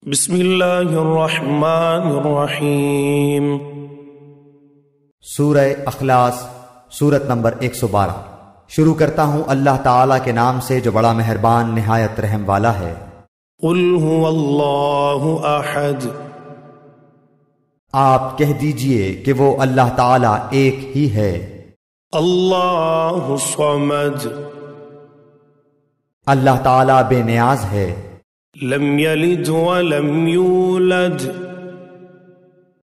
بسم اللہ الرحمن الرحیم۔ سورہ اخلاص، سورت نمبر 112۔ شروع کرتا ہوں اللہ تعالیٰ کے نام سے جو بڑا مہربان نہایت رحم والا ہے۔ قل هو اللہ احد، آپ کہہ دیجئے کہ وہ اللہ تعالیٰ ایک ہی ہے۔ اللہ الصمد، اللہ تعالیٰ بے نیاز ہے۔ لم یلد ولم یولد،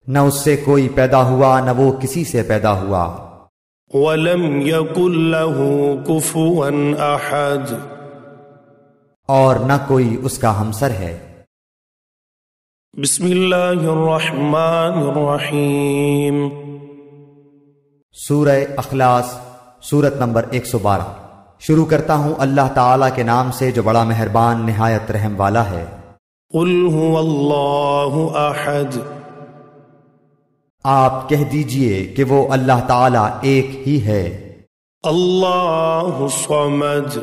نہ اس سے کوئی پیدا ہوا نہ وہ کسی سے پیدا ہوا۔ ولم یکن له کفوا احد، اور نہ کوئی اس کا ہمسر ہے۔ بسم اللہ الرحمن الرحیم۔ سورہ اخلاص، سورت نمبر 112۔ شروع کرتا ہوں اللہ تعالیٰ کے نام سے جو بڑا مہربان نہایت رحم والا ہے۔ قل هو اللہ احد، آپ کہہ دیجئے کہ وہ اللہ تعالیٰ ایک ہی ہے۔ اللہ الصمد،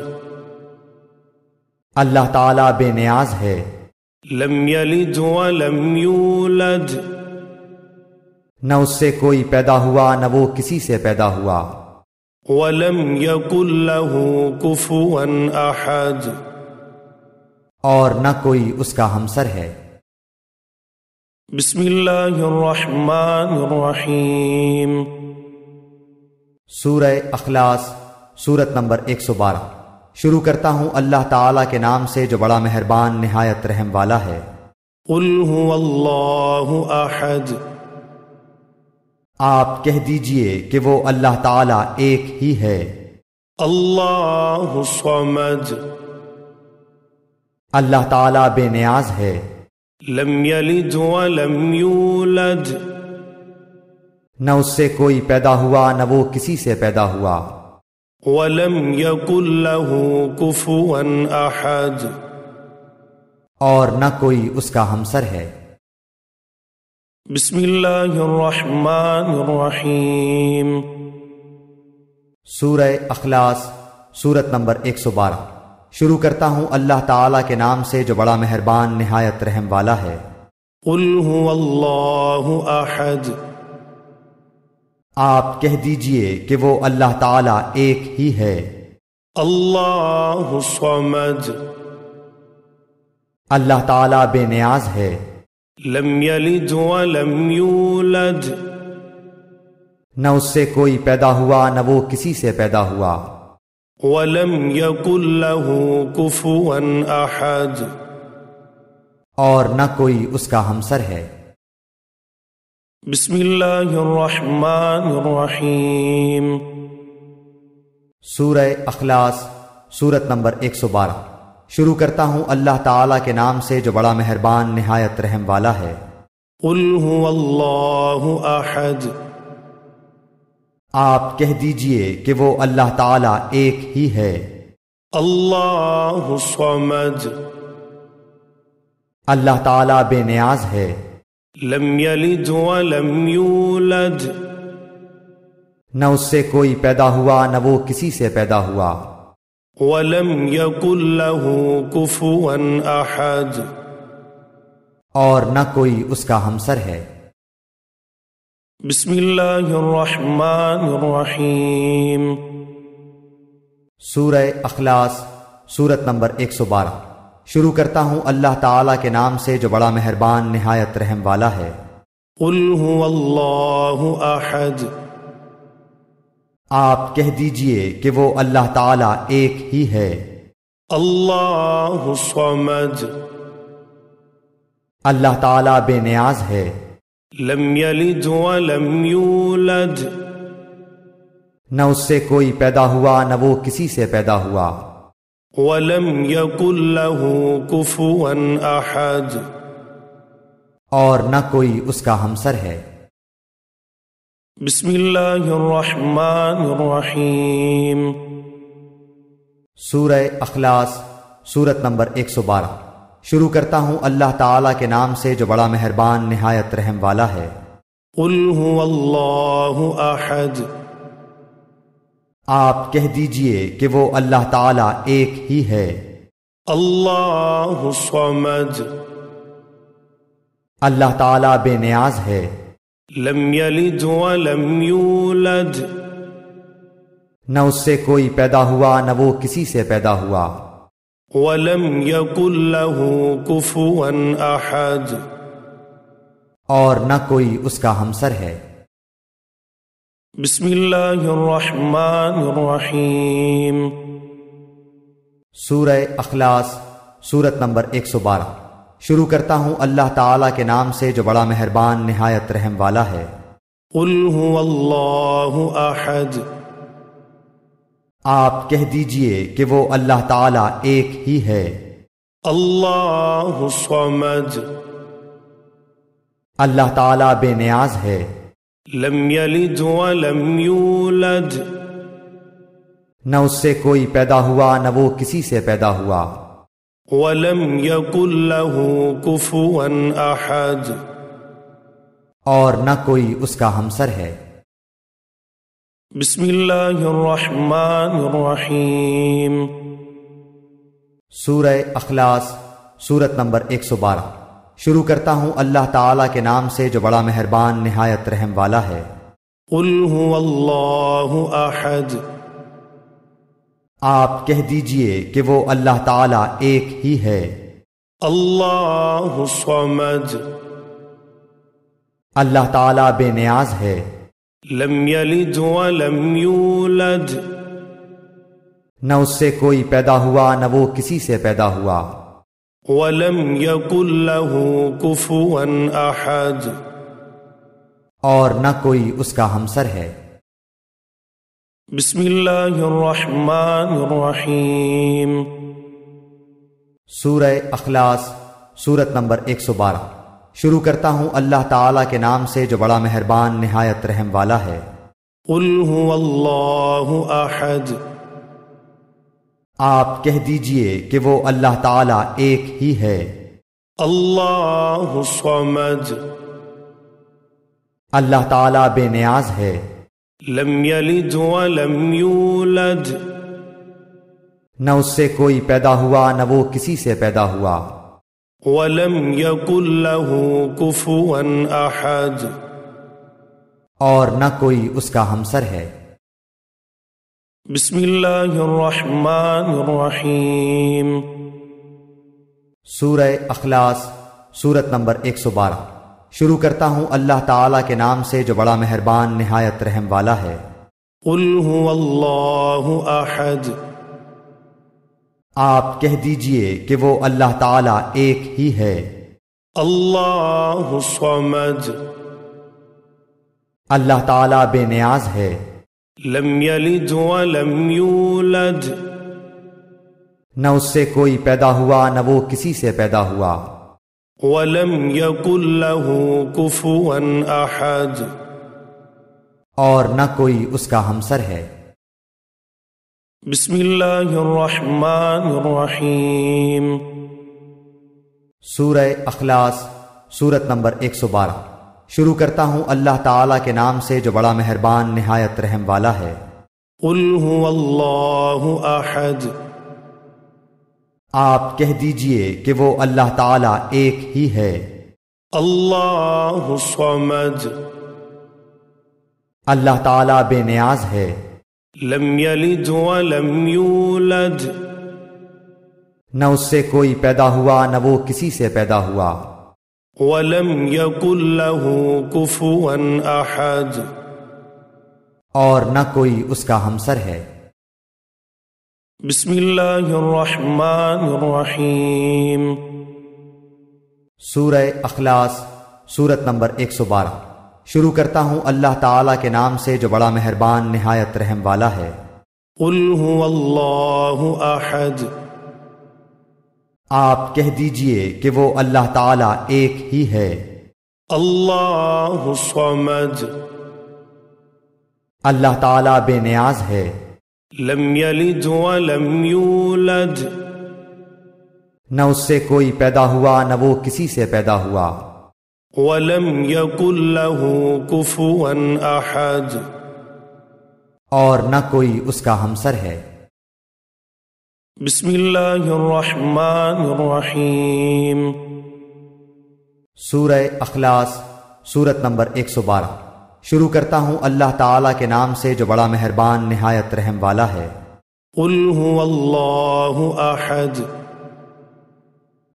اللہ تعالیٰ بے نیاز ہے۔ لم یلد ولم یولد، نہ اس سے کوئی پیدا ہوا نہ وہ کسی سے پیدا ہوا۔ ولم یکن له کفوا احد، اور نہ کوئی اس کا ہمسر ہے۔ بسم اللہ الرحمن الرحیم۔ سورہ اخلاص، سورت نمبر 112۔ شروع کرتا ہوں اللہ تعالیٰ کے نام سے جو بڑا مہربان نہایت رحم والا ہے۔ قل هو اللہ احد، آپ کہہ دیجئے کہ وہ اللہ تعالیٰ ایک ہی ہے۔ اللہ الصمد، اللہ تعالیٰ بے نیاز ہے۔ لم یلد ولم یولد، نہ اس سے کوئی پیدا ہوا نہ وہ کسی سے پیدا ہوا۔ ولم یکن له کفوا احد، اور نہ کوئی اس کا ہمسر ہے۔ بسم اللہ الرحمن الرحیم۔ سورہ اخلاص، سورت نمبر 112۔ شروع کرتا ہوں اللہ تعالیٰ کے نام سے جو بڑا مہربان نہایت رحم والا ہے۔ قل هو اللہ احد، آپ کہہ دیجئے کہ وہ اللہ تعالیٰ ایک ہی ہے۔ اللہ الصمد، اللہ تعالیٰ بے نیاز ہے۔ لم یلد ولم یولد، نہ اس سے کوئی پیدا ہوا نہ وہ کسی سے پیدا ہوا۔ ولم یکن له کفوا احد، اور نہ کوئی اس کا ہمسر ہے۔ بسم اللہ الرحمن الرحیم۔ سورہ اخلاص، سورت نمبر 112۔ شروع کرتا ہوں اللہ تعالیٰ کے نام سے جو بڑا مہربان نہایت رحم والا ہے۔ قل هو اللہ احد، آپ کہہ دیجئے کہ وہ اللہ تعالیٰ ایک ہی ہے۔ اللہ الصمد، اللہ تعالیٰ بے نیاز ہے۔ لم یلد ولم یولد، نہ اس سے کوئی پیدا ہوا نہ وہ کسی سے پیدا ہوا۔ ولم یکن له کفوا احد، اور نہ کوئی اس کا ہمسر ہے۔ بسم اللہ الرحمن الرحیم۔ سورہ اخلاص، سورت نمبر 112۔ شروع کرتا ہوں اللہ تعالیٰ کے نام سے جو بڑا مہربان نہایت رحم والا ہے۔ قل هو اللہ احد، آپ کہہ دیجئے کہ وہ اللہ تعالیٰ ایک ہی ہے۔ اللہ الصمد، اللہ تعالیٰ بے نیاز ہے۔ لم یلد ولم یولد، نہ اس سے کوئی پیدا ہوا نہ وہ کسی سے پیدا ہوا۔ ولم یکن له کفوا احد، اور نہ کوئی اس کا ہمسر ہے۔ بسم اللہ الرحمن الرحیم۔ سورہ اخلاص، سورت نمبر 112۔ شروع کرتا ہوں اللہ تعالیٰ کے نام سے جو بڑا مہربان نہایت رحم والا ہے۔ قل هو اللہ احد، آپ کہہ دیجئے کہ وہ اللہ تعالیٰ ایک ہی ہے۔ اللہ الصمد، اللہ تعالیٰ بے نیاز ہے، لم يلد ولم يولد نہ اس سے کوئی پیدا ہوا نہ وہ کسی سے پیدا ہوا، ولم يكن له كفوا أحد اور نہ کوئی اس کا ہمسر ہے۔ بسم اللہ الرحمن الرحیم۔ سورہ اخلاص، سورت نمبر 112۔ شروع کرتا ہوں اللہ تعالیٰ کے نام سے جو بڑا مہربان نہایت رحم والا ہے۔ قل هو اللہ احد، آپ کہہ دیجئے کہ وہ اللہ تعالیٰ ایک ہی ہے۔ اللہ الصمد، اللہ تعالیٰ بے نیاز ہے، لم یلد ولم یولد نہ اس سے کوئی پیدا ہوا نہ وہ کسی سے پیدا ہوا، ولم یکن له کفوا احد اور نہ کوئی اس کا ہمسر ہے۔ بسم اللہ الرحمن الرحیم۔ سورہ اخلاص، سورت نمبر 112۔ شروع کرتا ہوں اللہ تعالیٰ کے نام سے جو بڑا مہربان نہایت رحم والا ہے۔ قل هو اللہ احد، آپ کہہ دیجئے کہ وہ اللہ تعالیٰ ایک ہی ہے۔ اللہ الصمد، اللہ تعالیٰ بے نیاز ہے، لم یلد ولم یولد نہ اس سے کوئی پیدا ہوا نہ وہ کسی سے پیدا ہوا، ولم یکن له کفوا احد اور نہ کوئی اس کا ہمسر ہے۔ بسم اللہ الرحمن الرحیم۔ سورہ اخلاص، سورت نمبر 112۔ شروع کرتا ہوں اللہ تعالیٰ کے نام سے جو بڑا مہربان نہایت رحم والا ہے۔ قل هو اللہ احد، آپ کہہ دیجئے کہ وہ اللہ تعالیٰ ایک ہی ہے۔ اللہ الصمد، اللہ تعالیٰ بے نیاز ہے، لم یلد ولم یولد نہ اس سے کوئی پیدا ہوا نہ وہ کسی سے پیدا ہوا، ولم یکن له کفوا احد اور نہ کوئی اس کا ہمسر ہے۔ بسم اللہ الرحمن الرحیم۔ سورہ اخلاص، سورت نمبر 112۔ شروع کرتا ہوں اللہ تعالیٰ کے نام سے جو بڑا مہربان نہایت رحم والا ہے۔ قل هو اللہ احد، آپ کہہ دیجئے کہ وہ اللہ تعالیٰ ایک ہی ہے۔ اللہ الصمد، اللہ تعالیٰ بے نیاز ہے، لم یلد ولم یولد نہ اس سے کوئی پیدا ہوا نہ وہ کسی سے پیدا ہوا، ولم یکن له کفوا احد اور نہ کوئی اس کا ہمسر ہے۔ بسم اللہ الرحمن الرحیم۔ سورہ اخلاص، سورت نمبر 112۔ شروع کرتا ہوں اللہ تعالیٰ کے نام سے جو بڑا مہربان نہایت رحم والا ہے۔ قل هو اللہ احد، آپ کہہ دیجئے کہ وہ اللہ تعالیٰ ایک ہی ہے۔ اللہ الصمد، اللہ تعالیٰ بے نیاز ہے، لم یلد ولم یولد نہ اس سے کوئی پیدا ہوا نہ وہ کسی سے پیدا ہوا، ولم یکن له کفوا احد اور نہ کوئی اس کا ہمسر ہے۔ بسم اللہ الرحمن الرحیم۔ سورہ اخلاص، سورت نمبر 112۔ شروع کرتا ہوں اللہ تعالیٰ کے نام سے جو بڑا مہربان نہایت رحم والا ہے۔ قل هو اللہ احد، آپ کہہ دیجئے کہ وہ اللہ تعالیٰ ایک ہی ہے۔ اللہ الصمد، اللہ تعالیٰ بے نیاز ہے، لم یلد ولم یولد نہ اس سے کوئی پیدا ہوا نہ وہ کسی سے پیدا ہوا، ولم یکن له کفوا احد اور نہ کوئی اس کا ہمسر ہے۔ بسم اللہ الرحمن الرحیم۔ سورہ اخلاص سورت نمبر 112۔ شروع کرتا ہوں اللہ تعالیٰ کے نام سے جو بڑا مہربان نہایت رحم والا ہے۔ قل هو اللہ احد،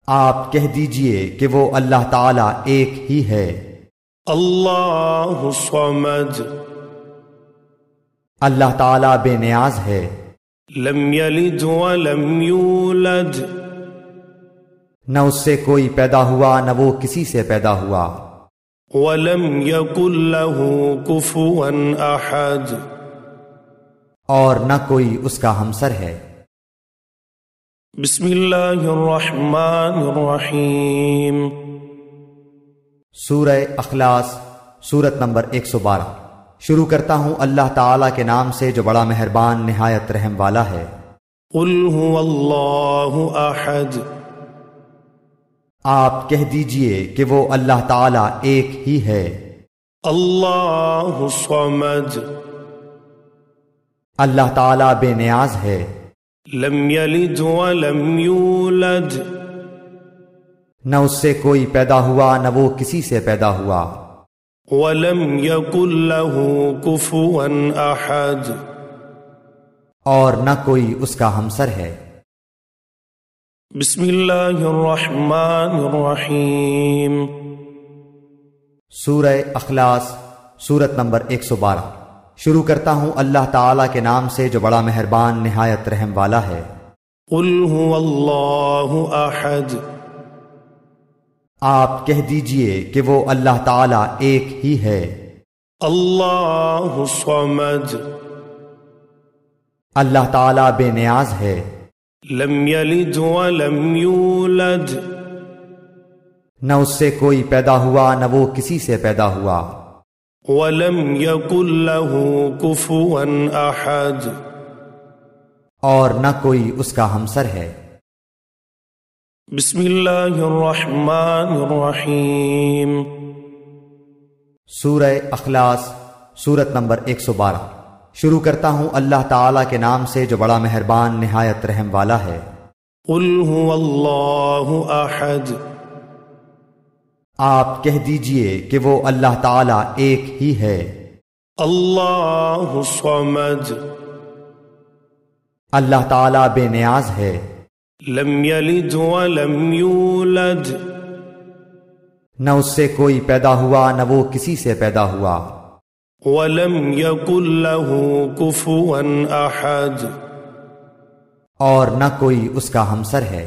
آپ کہہ دیجئے کہ وہ اللہ تعالیٰ ایک ہی ہے۔ اللہ الصمد، اللہ تعالیٰ بے نیاز ہے۔ لم یلد ولم یولد، نہ اس سے کوئی پیدا ہوا نہ وہ کسی سے پیدا ہوا۔ ولم یکن له کفوا احد، اور نہ کوئی اس کا ہمسر ہے۔ بسم اللہ الرحمن الرحیم۔ سورہ اخلاص سورت نمبر 112۔ شروع کرتا ہوں اللہ تعالیٰ کے نام سے جو بڑا مہربان نہایت رحم والا ہے۔ قل هو اللہ احد، آپ کہہ دیجئے کہ وہ اللہ تعالیٰ ایک ہی ہے۔ اللہ الصمد، اللہ تعالیٰ بے نیاز ہے۔ لم یلد ولم یولد، نہ اس سے کوئی پیدا ہوا نہ وہ کسی سے پیدا ہوا۔ ولم یکن له کفوا احد، اور نہ کوئی اس کا ہمسر ہے۔ بسم اللہ الرحمن الرحیم۔ سورہ اخلاص سورت نمبر 112۔ شروع کرتا ہوں اللہ تعالیٰ کے نام سے جو بڑا مہربان نہایت رحم والا ہے۔ قل هو اللہ احد، آپ کہہ دیجئے کہ وہ اللہ تعالیٰ ایک ہی ہے۔ اللہ الصمد، اللہ تعالیٰ بے نیاز ہے۔ لم یلد ولم یولد، نہ اس سے کوئی پیدا ہوا نہ وہ کسی سے پیدا ہوا۔ ولم یکن له کفوا احد، اور نہ کوئی اس کا ہمسر ہے۔ بسم اللہ الرحمن الرحیم۔ سورہ اخلاص سورت نمبر 112۔ شروع کرتا ہوں اللہ تعالیٰ کے نام سے جو بڑا مہربان نہایت رحم والا ہے۔ قل هو اللہ احد، آپ کہہ دیجئے کہ وہ اللہ تعالیٰ ایک ہی ہے۔ اللہ الصمد، اللہ تعالیٰ بے نیاز ہے۔ لم یلد ولم یولد، نہ اس سے کوئی پیدا ہوا نہ وہ کسی سے پیدا ہوا۔ ولم یکن له کفوا احد، اور نہ کوئی اس کا ہمسر ہے۔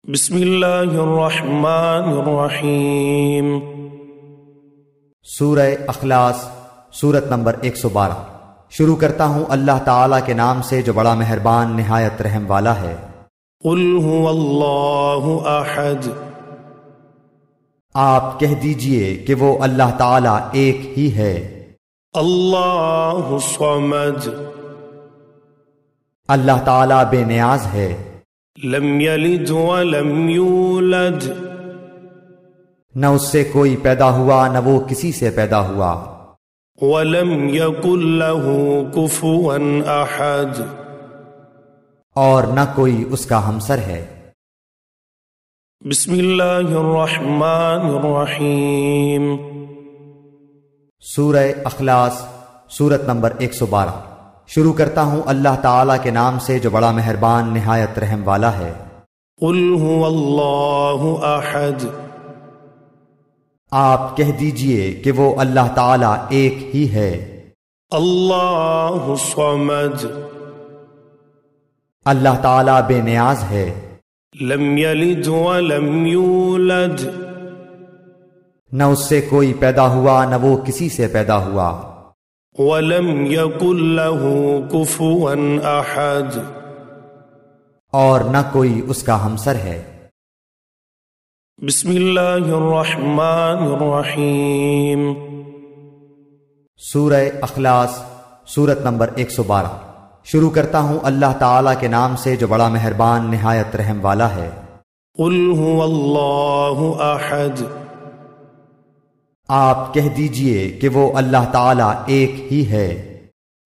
بسم اللہ الرحمن الرحیم۔ سورہ اخلاص سورت نمبر 112۔ شروع کرتا ہوں اللہ تعالیٰ کے نام سے جو بڑا مہربان نہایت رحم والا ہے۔ قل هو اللہ احد، آپ کہہ دیجئے کہ وہ اللہ تعالیٰ ایک ہی ہے۔ اللہ الصمد، اللہ تعالیٰ بے نیاز ہے۔ لم یلد ولم یولد، نہ اس سے کوئی پیدا ہوا نہ وہ کسی سے پیدا ہوا۔ ولم یکن له کفوا احد، اور نہ کوئی اس کا ہمسر ہے۔ بسم اللہ الرحمن الرحیم۔ سورہ اخلاص سورت نمبر 112۔ شروع کرتا ہوں اللہ تعالیٰ کے نام سے جو بڑا مہربان نہایت رحم والا ہے۔ قل هو اللہ احد، آپ کہہ دیجئے کہ وہ اللہ تعالیٰ ایک ہی ہے۔ اللہ الصمد، اللہ تعالیٰ بے نیاز ہے۔ لم یلد ولم یولد، نہ اس سے کوئی پیدا ہوا نہ وہ کسی سے پیدا ہوا۔ ولم یکن له کفوا احد، اور نہ کوئی اس کا ہمسر ہے۔ بسم اللہ الرحمن الرحیم۔ سورہ اخلاص سورت نمبر 112۔ شروع کرتا ہوں اللہ تعالیٰ کے نام سے جو بڑا مہربان نہایت رحم والا ہے۔ قل هو اللہ احد، آپ کہہ دیجئے کہ وہ اللہ تعالیٰ ایک ہی ہے۔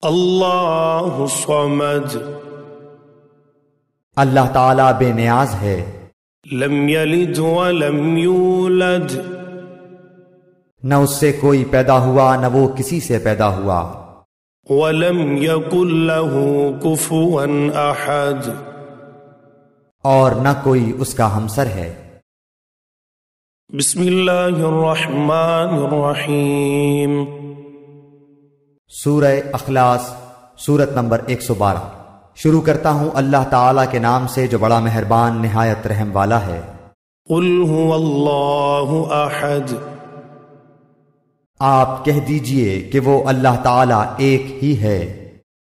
اللہ الصمد، اللہ تعالیٰ بے نیاز ہے۔ لم يلد ولم يولد نہ اس سے کوئی پیدا ہوا نہ وہ کسی سے پیدا ہوا، ولم يكن له كفوا أحد اور نہ کوئی اس کا ہمسر ہے۔ بسم اللہ الرحمن الرحیم۔ سورہ اخلاص، سورت نمبر 112۔ شروع کرتا ہوں اللہ تعالیٰ کے نام سے جو بڑا مہربان نہایت رحم والا ہے۔ قل هو اللہ احد، آپ کہہ دیجئے کہ وہ اللہ تعالیٰ ایک ہی ہے۔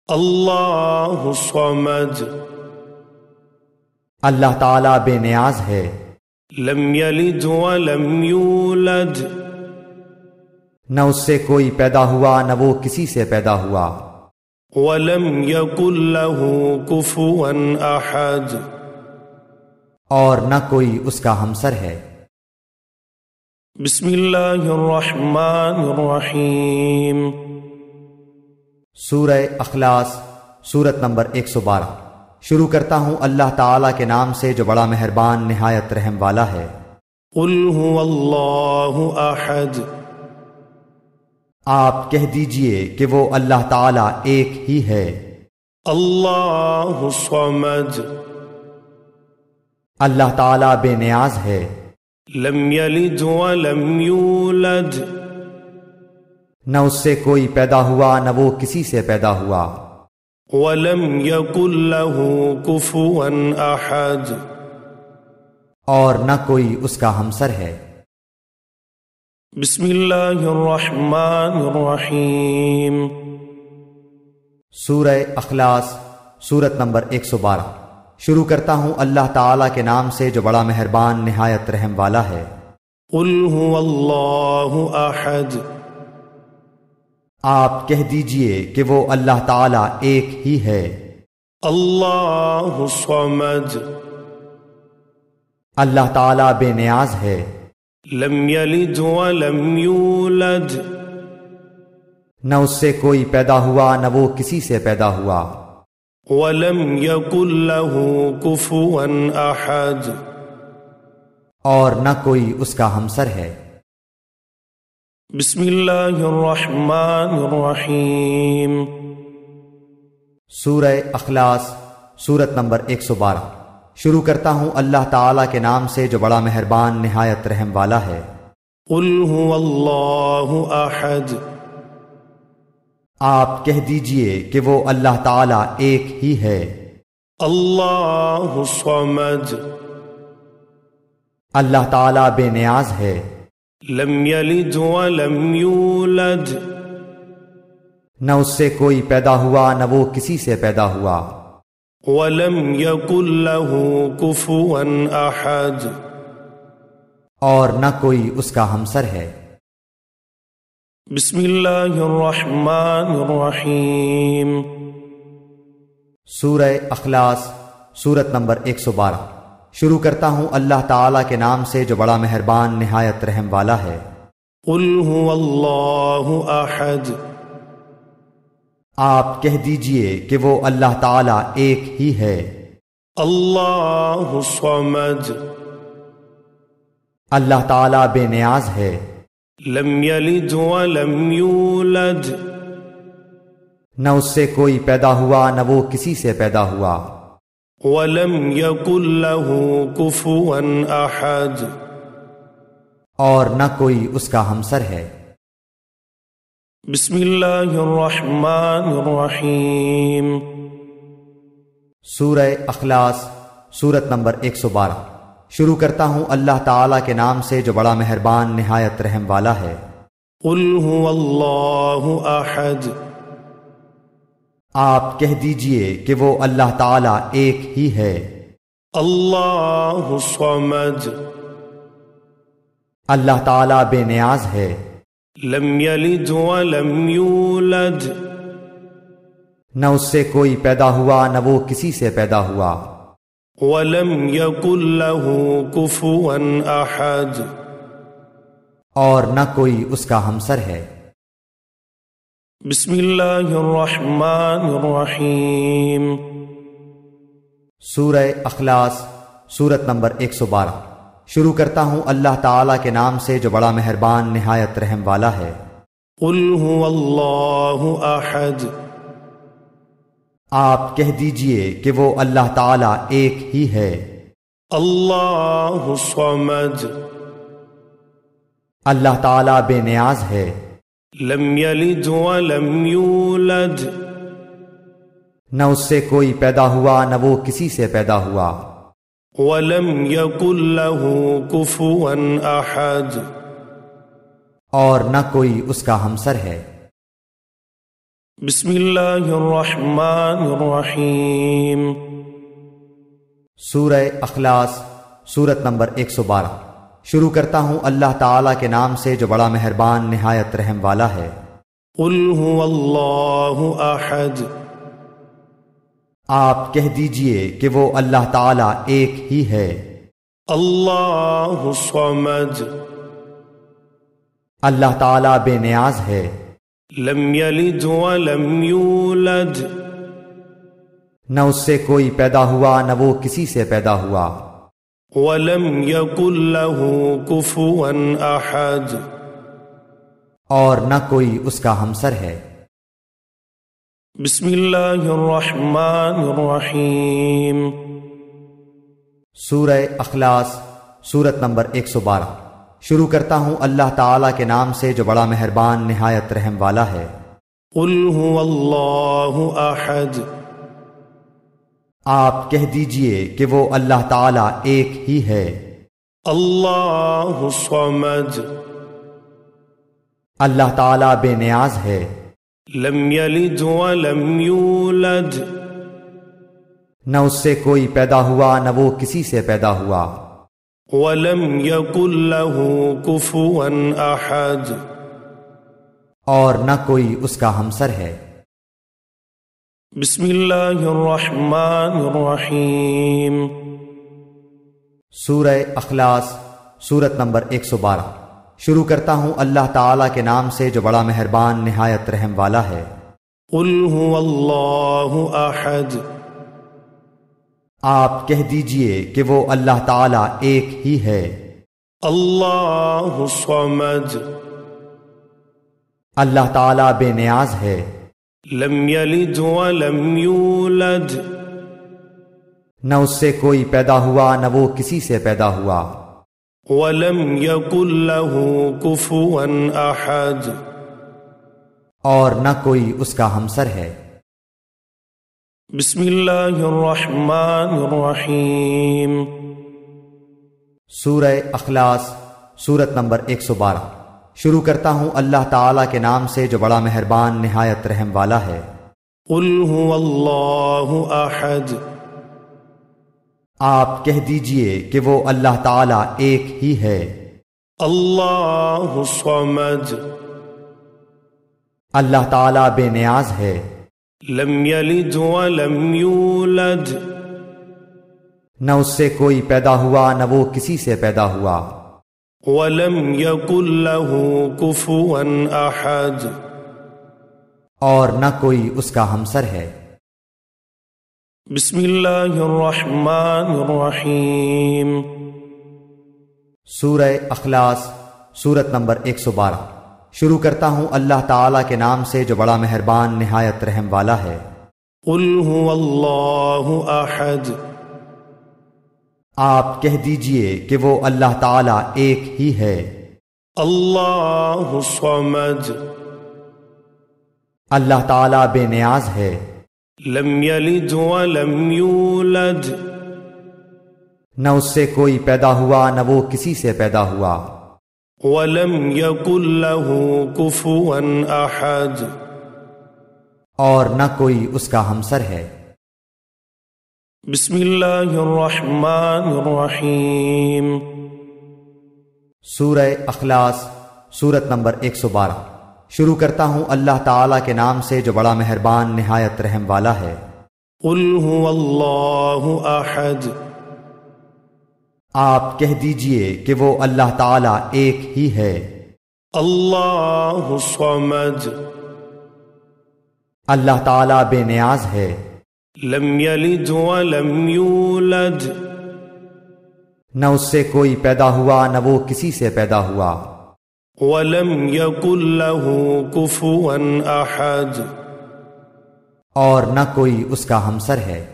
اللہ الصمد، اللہ تعالیٰ بے نیاز ہے۔ لم یلد ولم یولد نہ اس سے کوئی پیدا ہوا نہ وہ کسی سے پیدا ہوا، ولم یکن له کفوا احد اور نہ کوئی اس کا ہمسر ہے۔ بسم اللہ الرحمن الرحیم۔ سورہ اخلاص، سورت نمبر 112۔ شروع کرتا ہوں اللہ تعالیٰ کے نام سے جو بڑا مہربان نہایت رحم والا ہے۔ قل هو اللہ احد، آپ کہہ دیجئے کہ وہ اللہ تعالیٰ ایک ہی ہے۔ اللہ الصمد، اللہ تعالیٰ بے نیاز ہے۔ لم یلد ولم یولد نہ اس سے کوئی پیدا ہوا نہ وہ کسی سے پیدا ہوا، ولم یکن له کفوا احد اور نہ کوئی اس کا ہمسر ہے۔ بسم اللہ الرحمن الرحیم۔ سورہ اخلاص، سورت نمبر 112۔ شروع کرتا ہوں اللہ تعالیٰ کے نام سے جو بڑا مہربان نہایت رحم والا ہے۔ قل هو اللہ احد، آپ کہہ دیجئے کہ وہ اللہ تعالیٰ ایک ہی ہے۔ اللہ الصمد، اللہ تعالیٰ بے نیاز ہے۔ لم یلد ولم یولد نہ اس سے کوئی پیدا ہوا نہ وہ کسی سے پیدا ہوا، ولم یکن له کفوا احد اور نہ کوئی اس کا ہمسر ہے۔ بسم اللہ الرحمن الرحیم۔ سورہ اخلاص، سورت نمبر 112۔ شروع کرتا ہوں اللہ تعالیٰ کے نام سے جو بڑا مہربان نہایت رحم والا ہے۔ قل هو اللہ احد، آپ کہہ دیجئے کہ وہ اللہ تعالیٰ ایک ہی ہے۔ اللہ الصمد، اللہ تعالیٰ بے نیاز ہے۔ لم یلد ولم یولد نہ اس سے کوئی پیدا ہوا نہ وہ کسی سے پیدا ہوا، ولم یکن له کفوا احد اور نہ کوئی اس کا ہمسر ہے۔ بسم اللہ الرحمن الرحیم۔ سورہ اخلاص، سورت نمبر 112۔ شروع کرتا ہوں اللہ تعالیٰ کے نام سے جو بڑا مہربان نہایت رحم والا ہے۔ قل هو اللہ احد، آپ کہہ دیجئے کہ وہ اللہ تعالیٰ ایک ہی ہے۔ اللہ الصمد، اللہ تعالیٰ بے نیاز ہے۔ لم یلد ولم یولد نہ اس سے کوئی پیدا ہوا نہ وہ کسی سے پیدا ہوا، ولم یکن له کفوا احد اور نہ کوئی اس کا ہمسر ہے۔ بسم اللہ الرحمن الرحیم۔ سورہ اخلاص، سورت نمبر 112۔ شروع کرتا ہوں اللہ تعالیٰ کے نام سے جو بڑا مہربان نہایت رحم والا ہے۔ قل هو اللہ احد، آپ کہہ دیجئے کہ وہ اللہ تعالیٰ ایک ہی ہے۔ اللہ الصمد، اللہ تعالیٰ بے نیاز ہے۔ لم یلد ولم یولد نہ اس سے کوئی پیدا ہوا نہ وہ کسی سے پیدا ہوا، ولم یکن له کفوا احد اور نہ کوئی اس کا ہمسر ہے۔ بسم اللہ الرحمن الرحیم۔ سورہ اخلاص، سورت نمبر 112۔ شروع کرتا ہوں اللہ تعالیٰ کے نام سے جو بڑا مہربان نہایت رحم والا ہے۔ قل هو اللہ احد، آپ کہہ دیجئے کہ وہ اللہ تعالیٰ ایک ہی ہے۔ اللہ الصمد، اللہ تعالیٰ بے نیاز ہے۔ لم یلد ولم یولد، نہ اس سے کوئی پیدا ہوا نہ وہ کسی سے پیدا ہوا۔ ولم یکن له کفوا احد، اور نہ کوئی اس کا ہمسر ہے۔ بسم اللہ الرحمن الرحیم۔ سورہ اخلاص، سورت نمبر 112۔ شروع کرتا ہوں اللہ تعالیٰ کے نام سے جو بڑا مہربان نہایت رحم والا ہے۔ قل هو اللہ احد، آپ کہہ دیجئے کہ وہ اللہ تعالیٰ ایک ہی ہے۔ اللہ الصمد، اللہ تعالیٰ بے نیاز ہے۔ لم یلد ولم یولد، نہ اس سے کوئی پیدا ہوا نہ وہ کسی سے پیدا ہوا۔ ولم یکن له کفوا احد، اور نہ کوئی اس کا ہمسر ہے۔ بسم اللہ الرحمن الرحیم۔ سورہ اخلاص، سورت نمبر 112۔ شروع کرتا ہوں اللہ تعالیٰ کے نام سے جو بڑا مہربان نہایت رحم والا ہے۔ قل هو اللہ احد، آپ کہہ دیجئے کہ وہ اللہ تعالیٰ ایک ہی ہے۔ اللہ الصمد، اللہ تعالیٰ بے نیاز ہے۔ لم یلد ولم یولد، نہ اس سے کوئی پیدا ہوا نہ وہ کسی سے پیدا ہوا۔ ولم یکن له کفوا احد، اور نہ کوئی اس کا ہمسر ہے۔ بسم اللہ الرحمن الرحیم۔ سورہ اخلاص، سورت نمبر 112۔ شروع کرتا ہوں اللہ تعالیٰ کے نام سے جو بڑا مہربان نہایت رحم والا ہے۔ قل هو اللہ احد، آپ کہہ دیجئے کہ وہ اللہ تعالیٰ ایک ہی ہے۔ اللہ الصمد، اللہ تعالیٰ بے نیاز ہے۔ لم یلد ولم یولد، نہ اس سے کوئی پیدا ہوا نہ وہ کسی سے پیدا ہوا۔ ولم یکن له کفوا احد، اور نہ کوئی اس کا ہمسر ہے۔ بسم اللہ الرحمن الرحیم۔ سورہ اخلاص، سورت نمبر 112۔ شروع کرتا ہوں اللہ تعالیٰ کے نام سے جو بڑا مہربان نہایت رحم والا ہے۔ قل هو اللہ احد، آپ کہہ دیجئے کہ وہ اللہ تعالیٰ ایک ہی ہے۔ اللہ الصمد، اللہ تعالیٰ بے نیاز ہے۔ لم یلد ولم یولد، نہ اس سے کوئی پیدا ہوا نہ وہ کسی سے پیدا ہوا۔ ولم یکن له کفوا احد، اور نہ کوئی اس کا ہمسر ہے۔ بسم اللہ الرحمن الرحیم۔ سورہ اخلاص، سورت نمبر 112۔ شروع کرتا ہوں اللہ تعالیٰ کے نام سے جو بڑا مہربان نہایت رحم والا ہے۔ قل هو اللہ احد، آپ کہہ دیجئے کہ وہ اللہ تعالیٰ ایک ہی ہے۔ اللہ الصمد، اللہ تعالیٰ بے نیاز ہے۔ لم یلد ولم یولد، نہ اس سے کوئی پیدا ہوا نہ وہ کسی سے پیدا ہوا۔ ولم یکن له کفوا احد، اور نہ کوئی اس کا ہمسر ہے۔ بسم اللہ الرحمن الرحیم۔ سورہ اخلاص، سورت نمبر 112۔ شروع کرتا ہوں اللہ تعالیٰ کے نام سے جو بڑا مہربان نہایت رحم والا ہے۔ قل هو اللہ احد، آپ کہہ دیجئے کہ وہ اللہ تعالیٰ ایک ہی ہے۔ اللہ الصمد، اللہ تعالیٰ بے نیاز ہے۔ لم یلد ولم یولد، نہ اس سے کوئی پیدا ہوا نہ وہ کسی سے پیدا ہوا، ولم يكن له كفوا أحد، اور نہ کوئی اس کا ہمسر ہے۔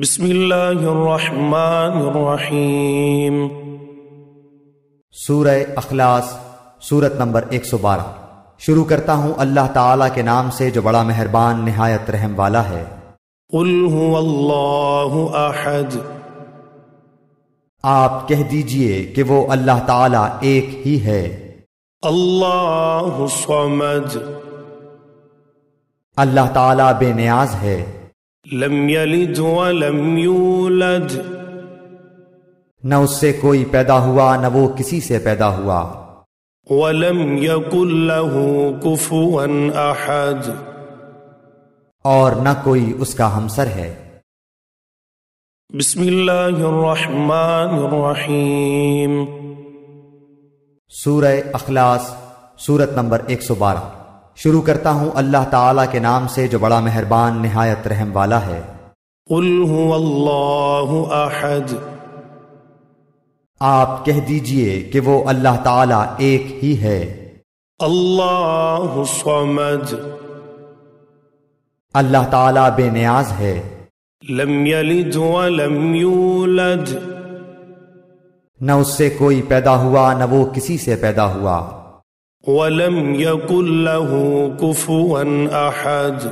بسم اللہ الرحمن الرحیم۔ سورہ اخلاص، سورت نمبر 112۔ شروع کرتا ہوں اللہ تعالیٰ کے نام سے جو بڑا مہربان نہایت رحم والا ہے۔ قل هو اللہ احد، آپ کہہ دیجئے کہ وہ اللہ تعالیٰ ایک ہی ہے۔ اللہ الصمد، اللہ تعالیٰ بے نیاز ہے۔ لم یلد ولم یولد، نہ اس سے کوئی پیدا ہوا نہ وہ کسی سے پیدا ہوا، ولم یکن له کفوا احد، اور نہ کوئی اس کا ہمسر ہے۔ بسم اللہ الرحمن الرحیم۔ سورہ اخلاص، سورت نمبر 112۔ شروع کرتا ہوں اللہ تعالیٰ کے نام سے جو بڑا مہربان نہایت رحم والا ہے۔ قل هو اللہ احد، آپ کہہ دیجئے کہ وہ اللہ تعالیٰ ایک ہی ہے۔ اللہ الصمد، اللہ تعالیٰ بے نیاز ہے۔ لم یلد ولم یولد، نہ اس سے کوئی پیدا ہوا نہ وہ کسی سے پیدا ہوا، ولم یکن له کفوا احد،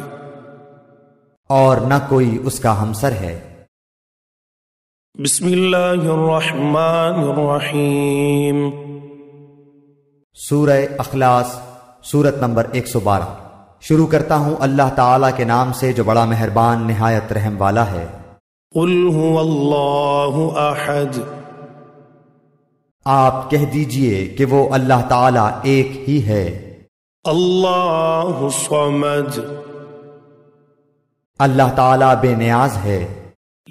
اور نہ کوئی اس کا ہمسر ہے۔ بسم اللہ الرحمن الرحیم۔ سورہ اخلاص، سورت نمبر 112۔ شروع کرتا ہوں اللہ تعالیٰ کے نام سے جو بڑا مہربان نہایت رحم والا ہے۔ قل هو اللہ احد، آپ کہہ دیجئے کہ وہ اللہ تعالیٰ ایک ہی ہے۔ اللہ الصمد، اللہ تعالیٰ بے نیاز ہے۔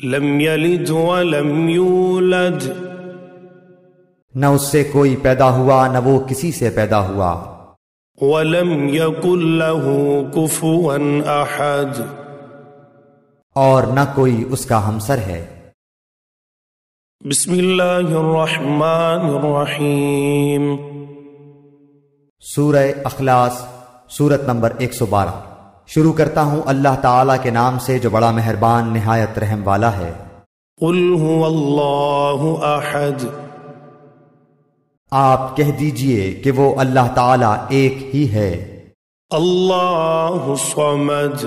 لم یلد ولم یولد، نہ اس سے کوئی پیدا ہوا نہ وہ کسی سے پیدا ہوا، ولم یکن له کفوا احد، اور نہ کوئی اس کا ہمسر ہے۔ بسم اللہ الرحمن الرحیم۔ سورہ اخلاص، سورت نمبر 112۔ شروع کرتا ہوں اللہ تعالیٰ کے نام سے جو بڑا مہربان نہایت رحم والا ہے۔ قل هو اللہ احد، آپ کہہ دیجئے کہ وہ اللہ تعالیٰ ایک ہی ہے۔ اللہ الصمد،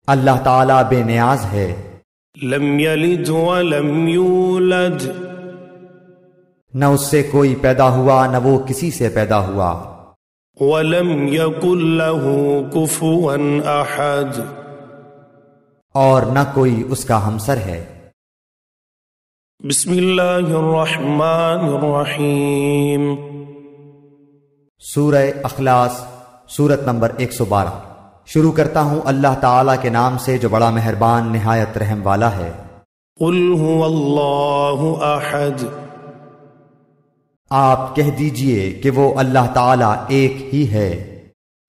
اللہ تعالیٰ بے نیاز ہے۔ لم یلد ولم یولد، نہ اس سے کوئی پیدا ہوا نہ وہ کسی سے پیدا ہوا، ولم یکن له کفوا احد، اور نہ کوئی اس کا ہمسر ہے۔ بسم اللہ الرحمن الرحیم۔ سورہ اخلاص، سورت نمبر 112۔ شروع کرتا ہوں اللہ تعالیٰ کے نام سے جو بڑا مہربان نہایت رحم والا ہے۔ قل هو اللہ احد، آپ کہہ دیجئے کہ وہ اللہ تعالیٰ ایک ہی ہے۔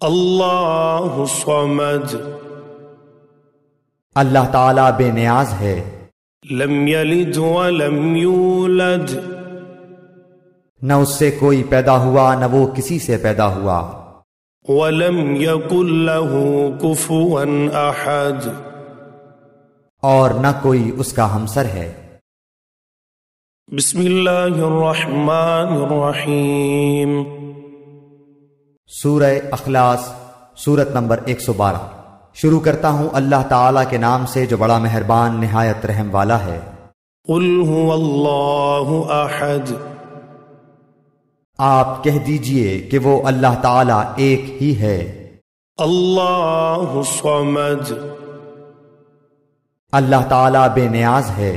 اللہ الصمد، اللہ تعالیٰ بے نیاز ہے۔ لم یلد ولم یولد، نہ اس سے کوئی پیدا ہوا نہ وہ کسی سے پیدا ہوا، ولم یکن له کفوا احد، اور نہ کوئی اس کا ہمسر ہے۔ بسم اللہ الرحمن الرحیم۔ سورہ اخلاص، سورت نمبر 112۔ شروع کرتا ہوں اللہ تعالیٰ کے نام سے جو بڑا مہربان نہایت رحم والا ہے۔ قل هو اللہ احد، آپ کہہ دیجئے کہ وہ اللہ تعالیٰ ایک ہی ہے۔ اللہ الصمد، اللہ تعالیٰ بے نیاز ہے۔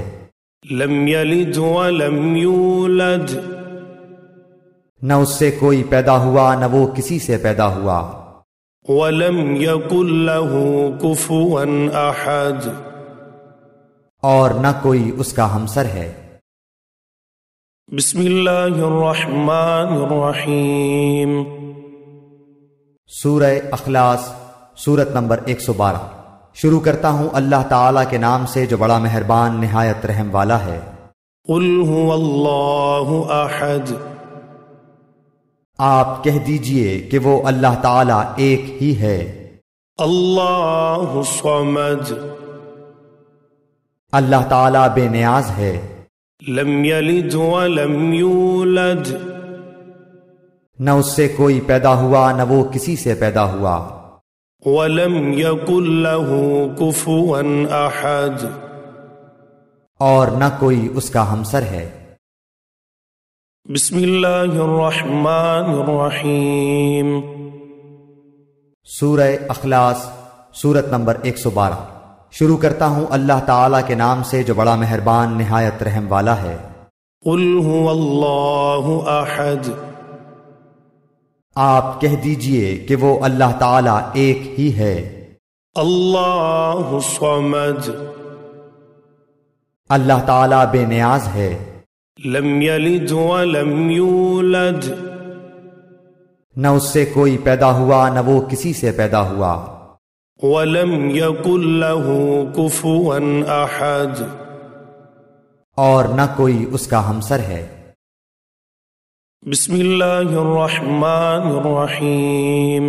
لم یلد ولم یولد، نہ اس سے کوئی پیدا ہوا نہ وہ کسی سے پیدا ہوا، ولم یکن له کفوا احد، اور نہ کوئی اس کا ہمسر ہے۔ بسم اللہ الرحمن الرحیم۔ سورہ اخلاص، سورت نمبر 112۔ شروع کرتا ہوں اللہ تعالیٰ کے نام سے جو بڑا مہربان نہایت رحم والا ہے۔ قل هو اللہ احد، آپ کہہ دیجئے کہ وہ اللہ تعالیٰ ایک ہی ہے۔ اللہ الصمد، اللہ تعالیٰ بے نیاز ہے۔ لم یلد ولم یولد، نہ اس سے کوئی پیدا ہوا نہ وہ کسی سے پیدا ہوا۔ ولم یکن له کفوا احد، اور نہ کوئی اس کا ہمسر ہے۔ بسم اللہ الرحمن الرحیم۔ سورہ اخلاص، سورت نمبر 112۔ شروع کرتا ہوں اللہ تعالیٰ کے نام سے جو بڑا مہربان نہایت رحم والا ہے۔ قل هو اللہ احد، آپ کہہ دیجئے کہ وہ اللہ تعالیٰ ایک ہی ہے۔ اللہ الصمد، اللہ تعالیٰ بے نیاز ہے۔ لم یلد ولم یولد، نہ اس سے کوئی پیدا ہوا نہ وہ کسی سے پیدا ہوا۔ ولم یکن له کفوا احد، اور نہ کوئی اس کا ہمسر ہے۔ بسم اللہ الرحمن الرحیم۔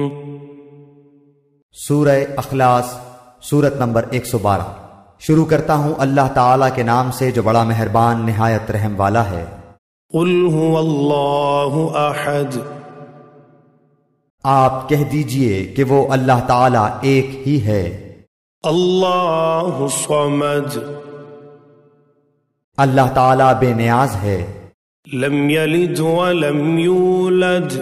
سورہ اخلاص، سورت نمبر 112۔ شروع کرتا ہوں اللہ تعالیٰ کے نام سے جو بڑا مہربان نہایت رحم والا ہے۔ قل هو اللہ احد، آپ کہہ دیجئے کہ وہ اللہ تعالیٰ ایک ہی ہے۔ اللہ الصمد، اللہ تعالیٰ بے نیاز ہے۔ لم یلد ولم یولد،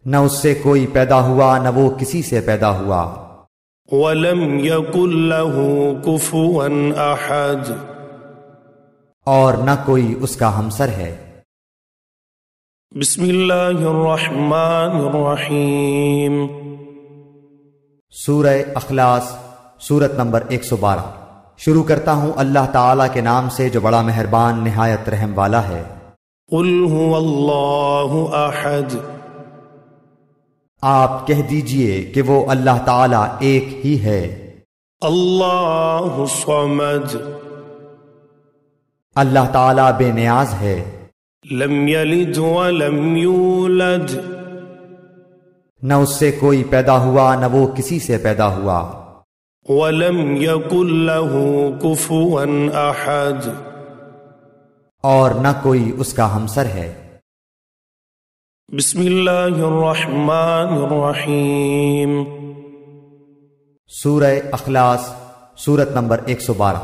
نہ اس سے کوئی پیدا ہوا نہ وہ کسی سے پیدا ہوا۔ ولم یکن له کفوا احد، اور نہ کوئی اس کا ہمسر ہے۔ بسم اللہ الرحمن الرحیم۔ سورہ اخلاص، سورت نمبر 112۔ شروع کرتا ہوں اللہ تعالیٰ کے نام سے جو بڑا مہربان نہایت رحم والا ہے۔ قل هو اللہ احد، آپ کہہ دیجئے کہ وہ اللہ تعالیٰ ایک ہی ہے۔ اللہ الصمد، اللہ تعالیٰ بے نیاز ہے۔ لم یلد ولم یولد، نہ اس سے کوئی پیدا ہوا نہ وہ کسی سے پیدا ہوا۔ ولم یکن له کفوا احد، اور نہ کوئی اس کا ہمسر ہے۔ بسم اللہ الرحمن الرحیم۔ سورہ اخلاص، سورت نمبر 112۔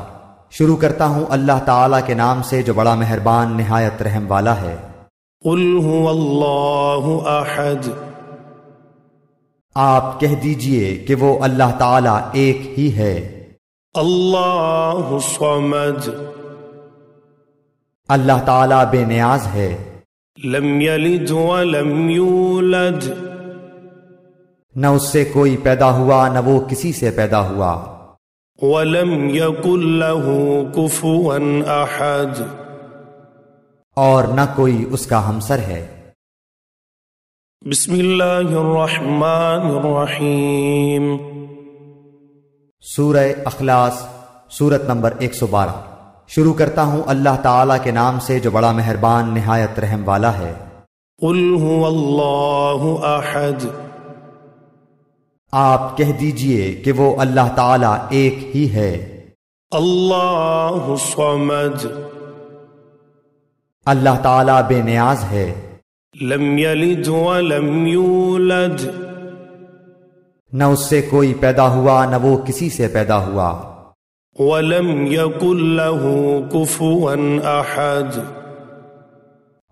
شروع کرتا ہوں اللہ تعالیٰ کے نام سے جو بڑا مہربان نہایت رحم والا ہے۔ قل هو اللہ احد، آپ کہہ دیجئے کہ وہ اللہ تعالیٰ ایک ہی ہے۔ اللہ الصمد، اللہ تعالیٰ بے نیاز ہے۔ لم یلد ولم یولد، نہ اس سے کوئی پیدا ہوا نہ وہ کسی سے پیدا ہوا۔ ولم یکن له کفوا احد، اور نہ کوئی اس کا ہمسر ہے۔ بسم اللہ الرحمن الرحیم۔ سورہ اخلاص، سورت نمبر 112۔ شروع کرتا ہوں اللہ تعالیٰ کے نام سے جو بڑا مہربان نہایت رحم والا ہے۔ قل هو اللہ احد، آپ کہہ دیجئے کہ وہ اللہ تعالیٰ ایک ہی ہے۔ اللہ الصمد، اللہ تعالیٰ بے نیاز ہے۔ لم یلد ولم یولد، نہ اس سے کوئی پیدا ہوا نہ وہ کسی سے پیدا ہوا۔ ولم یکن له کفوا احد،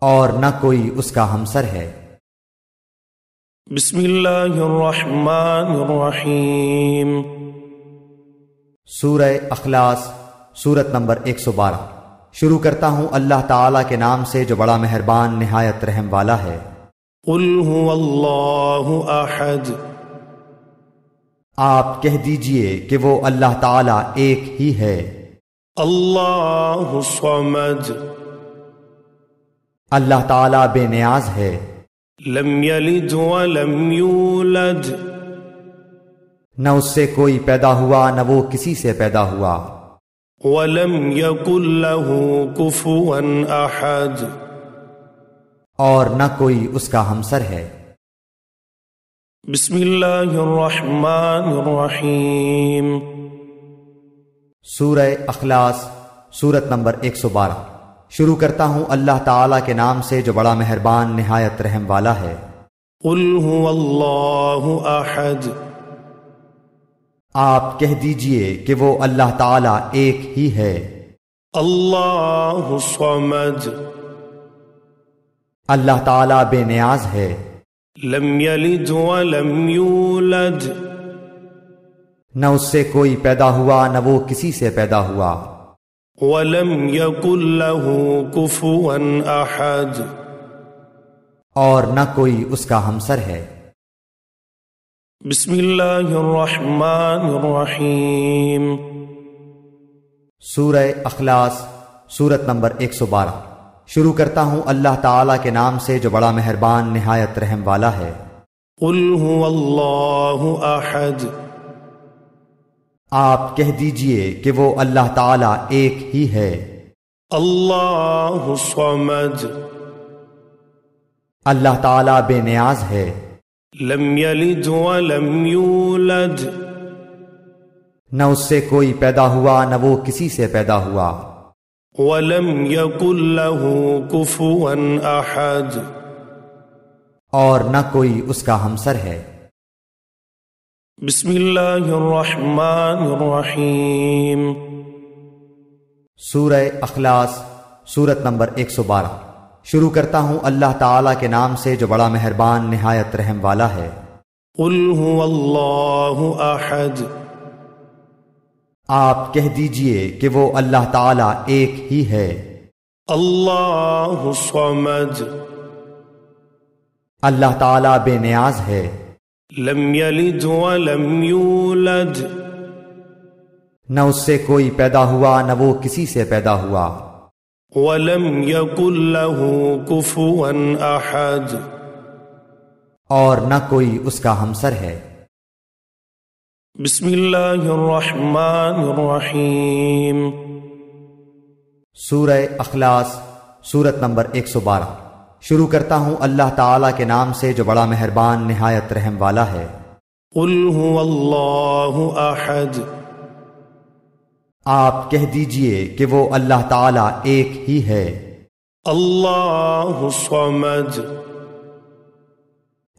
اور نہ کوئی اس کا ہمسر ہے۔ بسم اللہ الرحمن الرحیم۔ سورہ اخلاص، سورت نمبر 112۔ شروع کرتا ہوں اللہ تعالیٰ کے نام سے جو بڑا مہربان نہایت رحم والا ہے۔ قل هو اللہ احد، آپ کہہ دیجئے کہ وہ اللہ تعالیٰ ایک ہی ہے۔ اللہ الصمد، اللہ تعالیٰ بے نیاز ہے۔ لم یلد ولم یولد، نہ اس سے کوئی پیدا ہوا نہ وہ کسی سے پیدا ہوا، ولم يكن له كفوا أحد، اور نہ کوئی اس کا ہمسر ہے۔ بسم اللہ الرحمن الرحیم۔ سورہ اخلاص، سورت نمبر 112۔ شروع کرتا ہوں اللہ تعالیٰ کے نام سے جو بڑا مہربان نہایت رحم والا ہے۔ قل هو اللہ احد، آپ کہہ دیجئے کہ وہ اللہ تعالیٰ ایک ہی ہے۔ اللہ الصمد، اللہ تعالیٰ بے نیاز ہے۔ لم یلد ولم یولد، نہ اس سے کوئی پیدا ہوا نہ وہ کسی سے پیدا ہوا، ولم یکن له کفوا احد، اور نہ کوئی اس کا ہمسر ہے۔ بسم اللہ الرحمن الرحیم۔ سورہ اخلاص، سورت نمبر 112۔ شروع کرتا ہوں اللہ تعالیٰ کے نام سے جو بڑا مہربان نہایت رحم والا ہے۔ قل هو اللہ احد، آپ کہہ دیجئے کہ وہ اللہ تعالیٰ ایک ہی ہے۔ اللہ الصمد، اللہ تعالیٰ بے نیاز ہے۔ لم یلد ولم یولد، نہ اس سے کوئی پیدا ہوا نہ وہ کسی سے پیدا ہوا، ولم یکن له کفوا احد، اور نہ کوئی اس کا ہمسر ہے۔ بسم اللہ الرحمن الرحیم۔ سورہ اخلاص، سورت نمبر 112۔ شروع کرتا ہوں اللہ تعالیٰ کے نام سے جو بڑا مہربان نہایت رحم والا ہے۔ قل هو اللہ احد، آپ کہہ دیجئے کہ وہ اللہ تعالیٰ ایک ہی ہے۔ اللہ الصمد، اللہ تعالیٰ بے نیاز ہے۔ لم یلد ولم یولد، نہ اس سے کوئی پیدا ہوا نہ وہ کسی سے پیدا ہوا، ولم یکن له کفوا احد، اور نہ کوئی اس کا ہمسر ہے۔ بسم اللہ الرحمن الرحیم۔ سورہ اخلاص، سورت نمبر 112۔ شروع کرتا ہوں اللہ تعالیٰ کے نام سے جو بڑا مہربان نہایت رحم والا ہے۔ قل هو اللہ احد، آپ کہہ دیجئے کہ وہ اللہ تعالیٰ ایک ہی ہے۔ اللہ الصمد،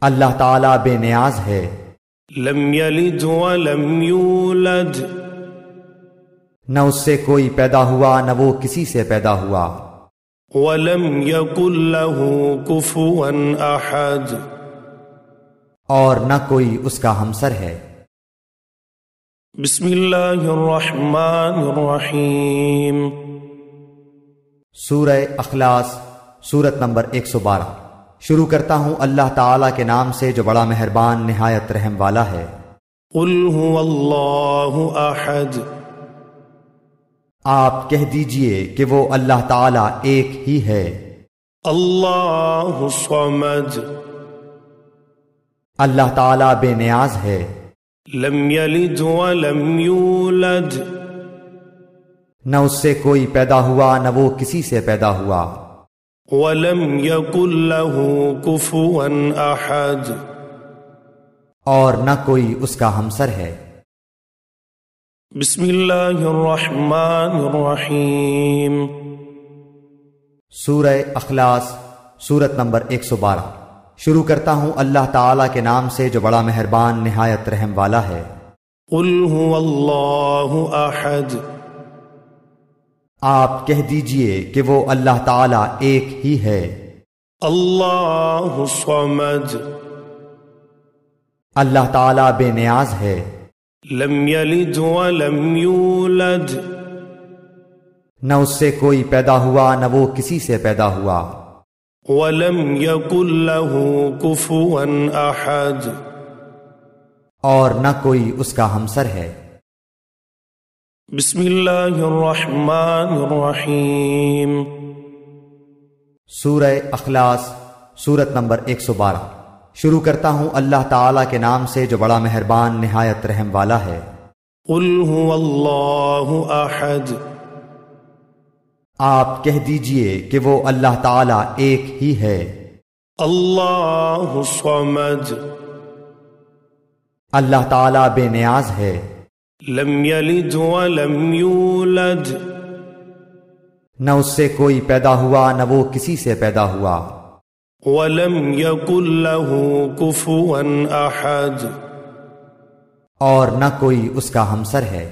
اللہ تعالیٰ بے نیاز ہے۔ لم یلد ولم یولد، نہ اس سے کوئی پیدا ہوا نہ وہ کسی سے پیدا ہوا، ولم یکن له کفوا احد، اور نہ کوئی اس کا ہمسر ہے۔ بسم اللہ الرحمن الرحیم۔ سورہ اخلاص، سورت نمبر 112۔ شروع کرتا ہوں اللہ تعالیٰ کے نام سے جو بڑا مہربان نہایت رحم والا ہے۔ قل هو اللہ احد، آپ کہہ دیجئے کہ وہ اللہ تعالیٰ ایک ہی ہے۔ اللہ الصمد، اللہ تعالیٰ بے نیاز ہے۔ لم یلد ولم یولد، نہ اس سے کوئی پیدا ہوا نہ وہ کسی سے پیدا ہوا، ولم یکن له کفوا احد، اور نہ کوئی اس کا ہمسر ہے۔ بسم اللہ الرحمن الرحیم۔ سورہ اخلاص، سورت نمبر 112۔ شروع کرتا ہوں اللہ تعالیٰ کے نام سے جو بڑا مہربان نہایت رحم والا ہے۔ قل هو اللہ احد، آپ کہہ دیجئے کہ وہ اللہ تعالیٰ ایک ہی ہے۔ اللہ الصمد، اللہ تعالیٰ بے نیاز ہے۔ لم یلد ولم یولد، نہ اس سے کوئی پیدا ہوا نہ وہ کسی سے پیدا ہوا، ولم یکن له کفوا احد، اور نہ کوئی اس کا ہمسر ہے۔ بسم اللہ الرحمن الرحیم۔ سورہ اخلاص، سورت نمبر 112۔ شروع کرتا ہوں اللہ تعالیٰ کے نام سے جو بڑا مہربان نہایت رحم والا ہے۔ قل هو اللہ احد، آپ کہہ دیجئے کہ وہ اللہ تعالیٰ ایک ہی ہے۔ اللہ الصمد، اللہ تعالیٰ بے نیاز ہے۔ لم یلد ولم یولد، نہ اس سے کوئی پیدا ہوا نہ وہ کسی سے پیدا ہوا۔ ولم یکن له کفوا احد، اور نہ کوئی اس کا ہمسر ہے۔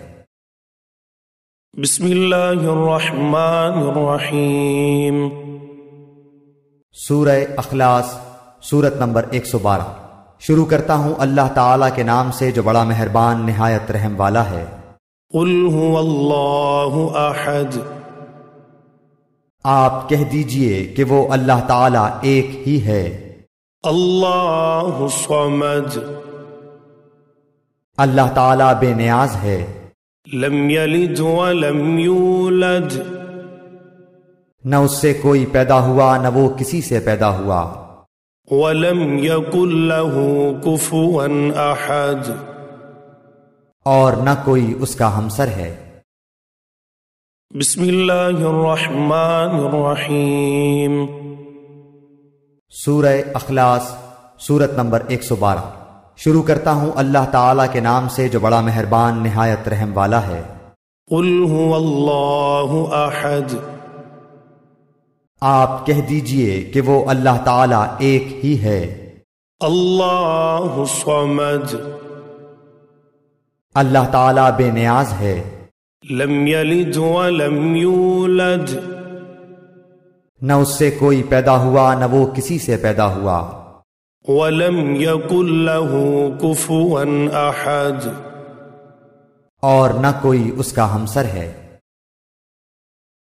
بسم اللہ الرحمن الرحیم۔ سورہ اخلاص، سورت نمبر 112۔ شروع کرتا ہوں اللہ تعالیٰ کے نام سے جو بڑا مہربان نہایت رحم والا ہے۔ قل هو اللہ احد، آپ کہہ دیجئے کہ وہ اللہ تعالیٰ ایک ہی ہے۔ اللہ الصمد، اللہ تعالیٰ بے نیاز ہے۔ لم یلد ولم یولد، نہ اس سے کوئی پیدا ہوا نہ وہ کسی سے پیدا ہوا۔ ولم یکن له کفوا احد، اور نہ کوئی اس کا ہمسر ہے۔ بسم اللہ الرحمن الرحیم۔ سورہ اخلاص، سورت نمبر 112۔ شروع کرتا ہوں اللہ تعالیٰ کے نام سے جو بڑا مہربان نہایت رحم والا ہے۔ قل هو اللہ احد، آپ کہہ دیجئے کہ وہ اللہ تعالیٰ ایک ہی ہے۔ اللہ الصمد، اللہ تعالیٰ بے نیاز ہے۔ لم یلد ولم یولد، نہ اس سے کوئی پیدا ہوا نہ وہ کسی سے پیدا ہوا۔ ولم یکن له کفوا احد، اور نہ کوئی اس کا ہمسر ہے۔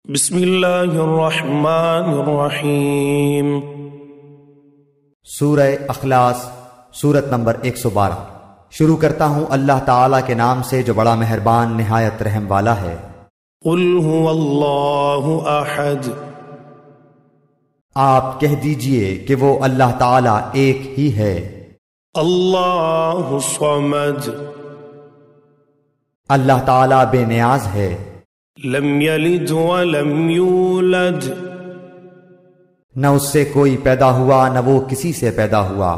بسم اللہ الرحمن الرحیم۔ سورہ اخلاص، سورت نمبر 112۔ شروع کرتا ہوں اللہ تعالیٰ کے نام سے جو بڑا مہربان نہایت رحم والا ہے۔ قل هو اللہ احد، آپ کہہ دیجئے کہ وہ اللہ تعالیٰ ایک ہی ہے۔ اللہ الصمد، اللہ تعالیٰ بے نیاز ہے۔ لم یلد ولم یولد، نہ اس سے کوئی پیدا ہوا نہ وہ کسی سے پیدا ہوا۔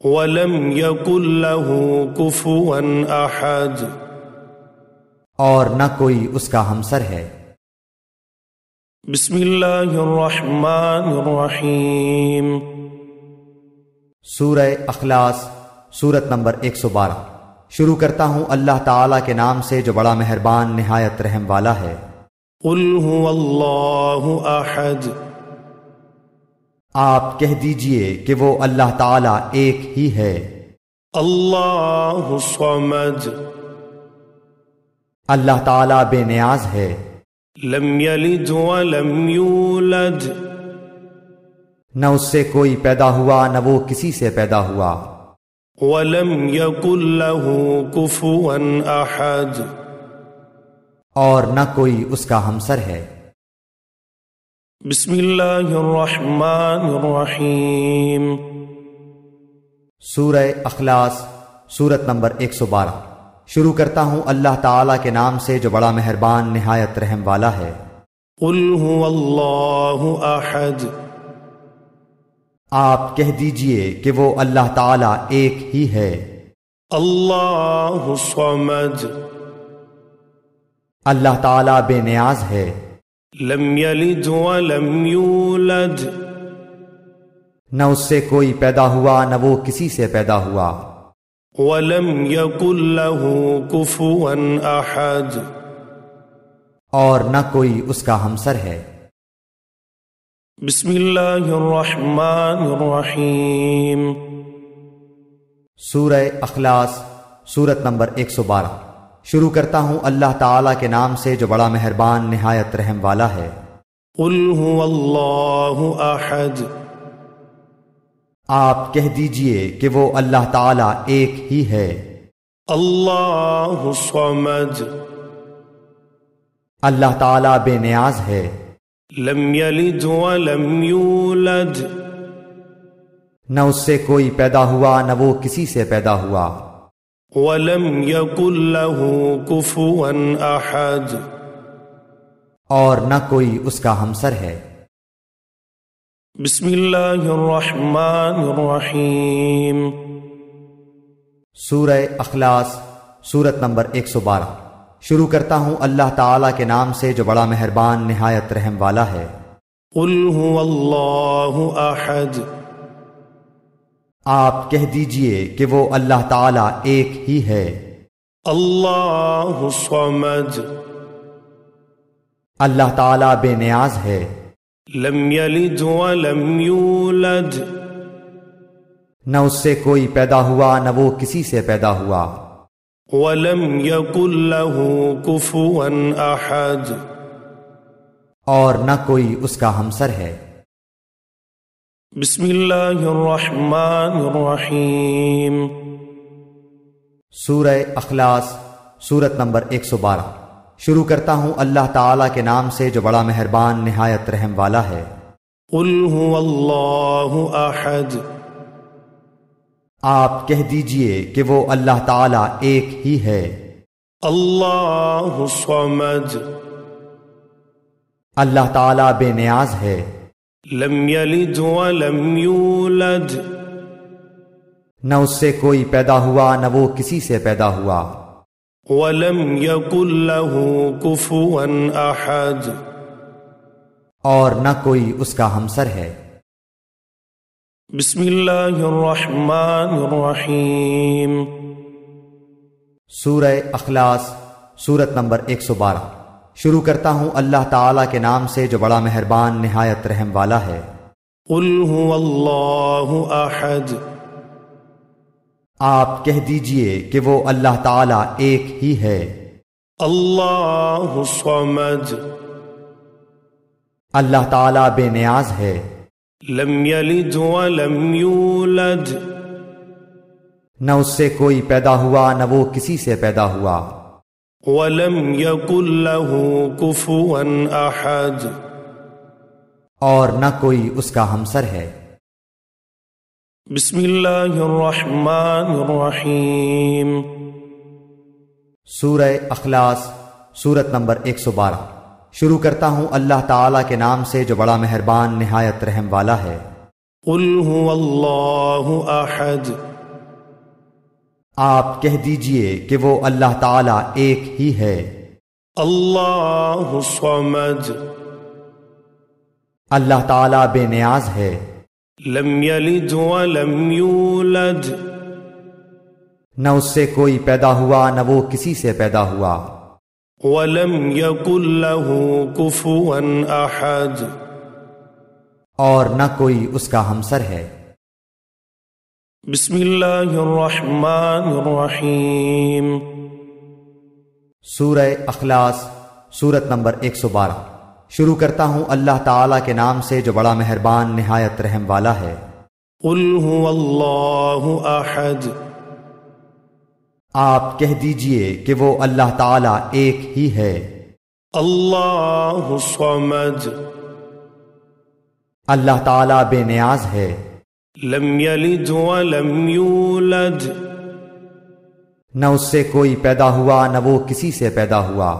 ولم یکن له کفوا احد، اور نہ کوئی اس کا ہمسر ہے۔ بسم اللہ الرحمن الرحیم۔ سورہ اخلاص، سورت نمبر 112۔ شروع کرتا ہوں اللہ تعالیٰ کے نام سے جو بڑا مہربان نہایت رحم والا ہے۔ قل هو اللہ احد، آپ کہہ دیجئے کہ وہ اللہ تعالیٰ ایک ہی ہے۔ اللہ الصمد، اللہ تعالیٰ بے نیاز ہے۔ لم یلد ولم یولد، نہ اس سے کوئی پیدا ہوا نہ وہ کسی سے پیدا ہوا۔ ولم یکن له کفوا احد، اور نہ کوئی اس کا ہمسر ہے۔ بسم اللہ الرحمن الرحیم۔ سورہ اخلاص، سورت نمبر 112۔ شروع کرتا ہوں اللہ تعالیٰ کے نام سے جو بڑا مہربان نہایت رحم والا ہے۔ قل هو اللہ احد، آپ کہہ دیجئے کہ وہ اللہ تعالیٰ ایک ہی ہے۔ اللہ الصمد، اللہ تعالیٰ بے نیاز ہے۔ لم یلد ولم یولد، نہ اس سے کوئی پیدا ہوا نہ وہ کسی سے پیدا ہوا۔ ولم یکن له کفوا احد، اور نہ کوئی اس کا ہمسر ہے۔ بسم اللہ الرحمن الرحیم۔ سورہ اخلاص، سورت نمبر 112۔ شروع کرتا ہوں اللہ تعالیٰ کے نام سے جو بڑا مہربان نہایت رحم والا ہے۔ قل هو اللہ احد، آپ کہہ دیجئے کہ وہ اللہ تعالیٰ ایک ہی ہے۔ اللہ الصمد، اللہ تعالیٰ بے نیاز ہے۔ لم یلد ولم یولد، نہ اس سے کوئی پیدا ہوا نہ وہ کسی سے پیدا ہوا، ولم يكن له كفوا أحد، اور نہ کوئی اس کا ہمسر ہے۔ بسم اللہ الرحمن الرحیم۔ سورہ اخلاص، سورت نمبر 112۔ شروع کرتا ہوں اللہ تعالیٰ کے نام سے جو بڑا مہربان نہایت رحم والا ہے۔ قل هو اللہ احد، آپ کہہ دیجئے کہ وہ اللہ تعالیٰ ایک ہی ہے۔ اللہ الصمد، اللہ تعالیٰ بے نیاز ہے۔ لم یلد ولم یولد، نہ اس سے کوئی پیدا ہوا نہ وہ کسی سے پیدا ہوا، ولم یکن له کفوا احد، اور نہ کوئی اس کا ہمسر ہے۔ بسم اللہ الرحمن الرحیم۔ سورہ اخلاص، سورت نمبر 112۔ شروع کرتا ہوں اللہ تعالیٰ کے نام سے جو بڑا مہربان نہایت رحم والا ہے۔ قل هو اللہ احد، آپ کہہ دیجئے کہ وہ اللہ تعالیٰ ایک ہی ہے۔ اللہ الصمد، اللہ تعالیٰ بے نیاز ہے۔ لم یلد ولم یولد، نہ اس سے کوئی پیدا ہوا نہ وہ کسی سے پیدا ہوا، ولم یکن له کفوا احد، اور نہ کوئی اس کا ہمسر ہے۔ بسم اللہ الرحمن الرحیم۔ سورہ اخلاص، سورت نمبر 112۔ شروع کرتا ہوں اللہ تعالیٰ کے نام سے جو بڑا مہربان نہایت رحم والا ہے۔ قل هو اللہ احد، آپ کہہ دیجئے کہ وہ اللہ تعالیٰ ایک ہی ہے۔ اللہ الصمد، اللہ تعالیٰ بے نیاز ہے۔ لم یلد ولم یولد، نہ اس سے کوئی پیدا ہوا نہ وہ کسی سے پیدا ہوا، ولم یکن له کفوا احد، اور نہ کوئی اس کا ہمسر ہے۔ بسم اللہ الرحمن الرحیم۔ سورہ اخلاص، سورت نمبر 112۔ شروع کرتا ہوں اللہ تعالیٰ کے نام سے جو بڑا مہربان نہایت رحم والا ہے۔ قل هو اللہ احد، آپ کہہ دیجئے کہ وہ اللہ تعالیٰ ایک ہی ہے۔ اللہ الصمد، اللہ تعالیٰ بے نیاز ہے۔ لم یلد ولم یولد، نہ اس سے کوئی پیدا ہوا نہ وہ کسی سے پیدا ہوا، ولم یکن له کفوا احد، اور نہ کوئی اس کا ہمسر ہے۔ بسم اللہ الرحمن الرحیم۔ سورہ اخلاص، سورت نمبر 112۔ شروع کرتا ہوں اللہ تعالیٰ کے نام سے جو بڑا مہربان نہایت رحم والا ہے۔ قل هو اللہ احد، آپ کہہ دیجئے کہ وہ اللہ تعالیٰ ایک ہی ہے۔ اللہ الصمد، اللہ تعالیٰ بے نیاز ہے۔ لم یلد ولم یولد، نہ اس سے کوئی پیدا ہوا نہ وہ کسی سے پیدا ہوا،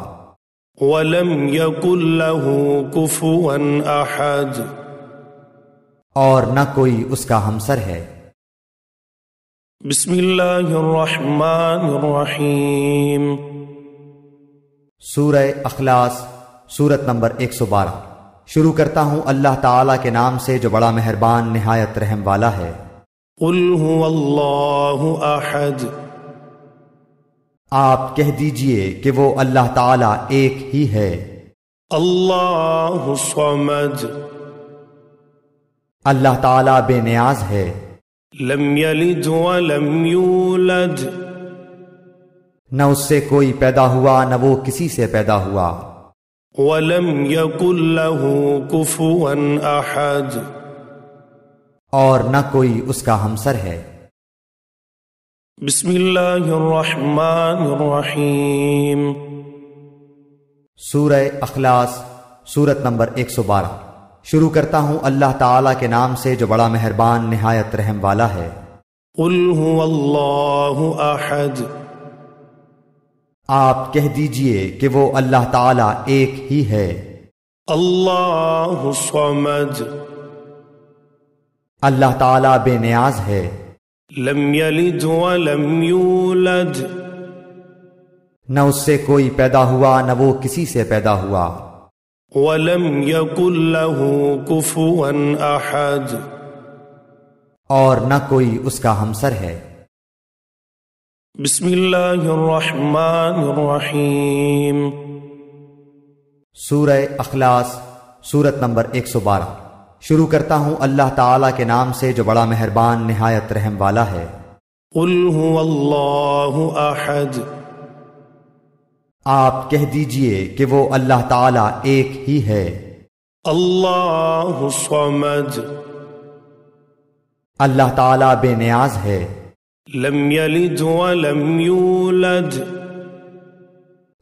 ولم یکن له کفوا احد، اور نہ کوئی اس کا ہمسر ہے۔ بسم اللہ الرحمن الرحیم۔ سورہ اخلاص، سورت نمبر 112۔ شروع کرتا ہوں اللہ تعالیٰ کے نام سے جو بڑا مہربان نہایت رحم والا ہے۔ قل هو اللہ احد، آپ کہہ دیجئے کہ وہ اللہ تعالیٰ ایک ہی ہے۔ اللہ الصمد، اللہ تعالیٰ بے نیاز ہے۔ لم یلد ولم یولد، نہ اس سے کوئی پیدا ہوا نہ وہ کسی سے پیدا ہوا، ولم یکن له کفوا احد، اور نہ کوئی اس کا ہمسر ہے۔ بسم اللہ الرحمن الرحیم۔ سورہ اخلاص، سورت نمبر 112۔ شروع کرتا ہوں اللہ تعالیٰ کے نام سے جو بڑا مہربان نہایت رحم والا ہے۔ قل هو اللہ احد، آپ کہہ دیجئے کہ وہ اللہ تعالیٰ ایک ہی ہے۔ اللہ الصمد، اللہ تعالیٰ بے نیاز ہے۔ لم یلد ولم یولد، نہ اس سے کوئی پیدا ہوا نہ وہ کسی سے پیدا ہوا۔ ولم یکن له کفوا احد، اور نہ کوئی اس کا ہمسر ہے۔ بسم اللہ الرحمن الرحیم۔ سورہ اخلاص، سورت نمبر 112۔ شروع کرتا ہوں اللہ تعالیٰ کے نام سے جو بڑا مہربان نہایت رحم والا ہے۔ قل هو اللہ احد، آپ کہہ دیجئے کہ وہ اللہ تعالیٰ ایک ہی ہے۔ اللہ الصمد، اللہ تعالیٰ بے نیاز ہے۔ لم یلد ولم یولد،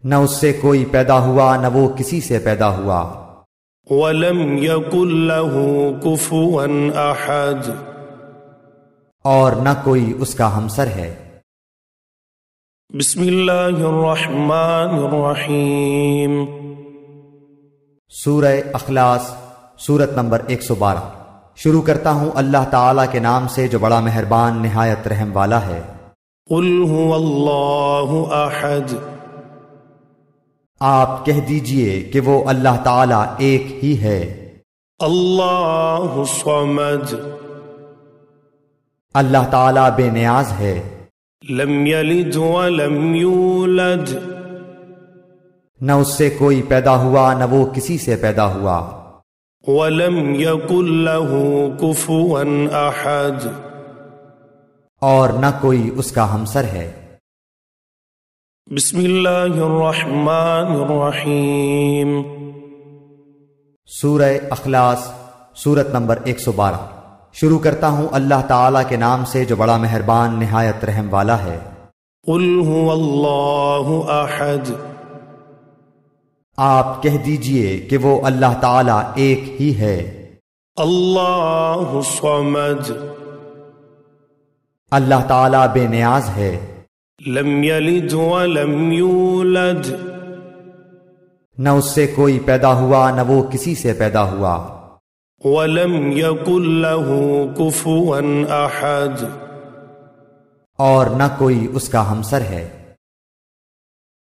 نہ اس سے کوئی پیدا ہوا نہ وہ کسی سے پیدا ہوا۔ ولم یکن له کفوا احد، اور نہ کوئی اس کا ہمسر ہے۔ بسم اللہ الرحمن الرحیم۔ سورہ اخلاص، سورت نمبر 112۔ شروع کرتا ہوں اللہ تعالیٰ کے نام سے جو بڑا مہربان نہایت رحم والا ہے۔ قل هو اللہ احد، آپ کہہ دیجئے کہ وہ اللہ تعالیٰ ایک ہی ہے۔ اللہ الصمد، اللہ تعالیٰ بے نیاز ہے۔ لم یلد ولم یولد، نہ اس سے کوئی پیدا ہوا نہ وہ کسی سے پیدا ہوا۔ ولم یکن له کفوا احد، اور نہ کوئی اس کا ہمسر ہے۔ بسم اللہ الرحمن الرحیم۔ سورہ اخلاص، سورت نمبر 112۔ شروع کرتا ہوں اللہ تعالیٰ کے نام سے جو بڑا مہربان نہایت رحم والا ہے۔ قل هو اللہ احد، آپ کہہ دیجئے کہ وہ اللہ تعالیٰ ایک ہی ہے۔ اللہ الصمد، اللہ تعالیٰ بے نیاز ہے۔ لم یلد ولم یولد، نہ اس سے کوئی پیدا ہوا نہ وہ کسی سے پیدا ہوا۔ ولم یکن له کفوا احد، اور نہ کوئی اس کا ہمسر ہے۔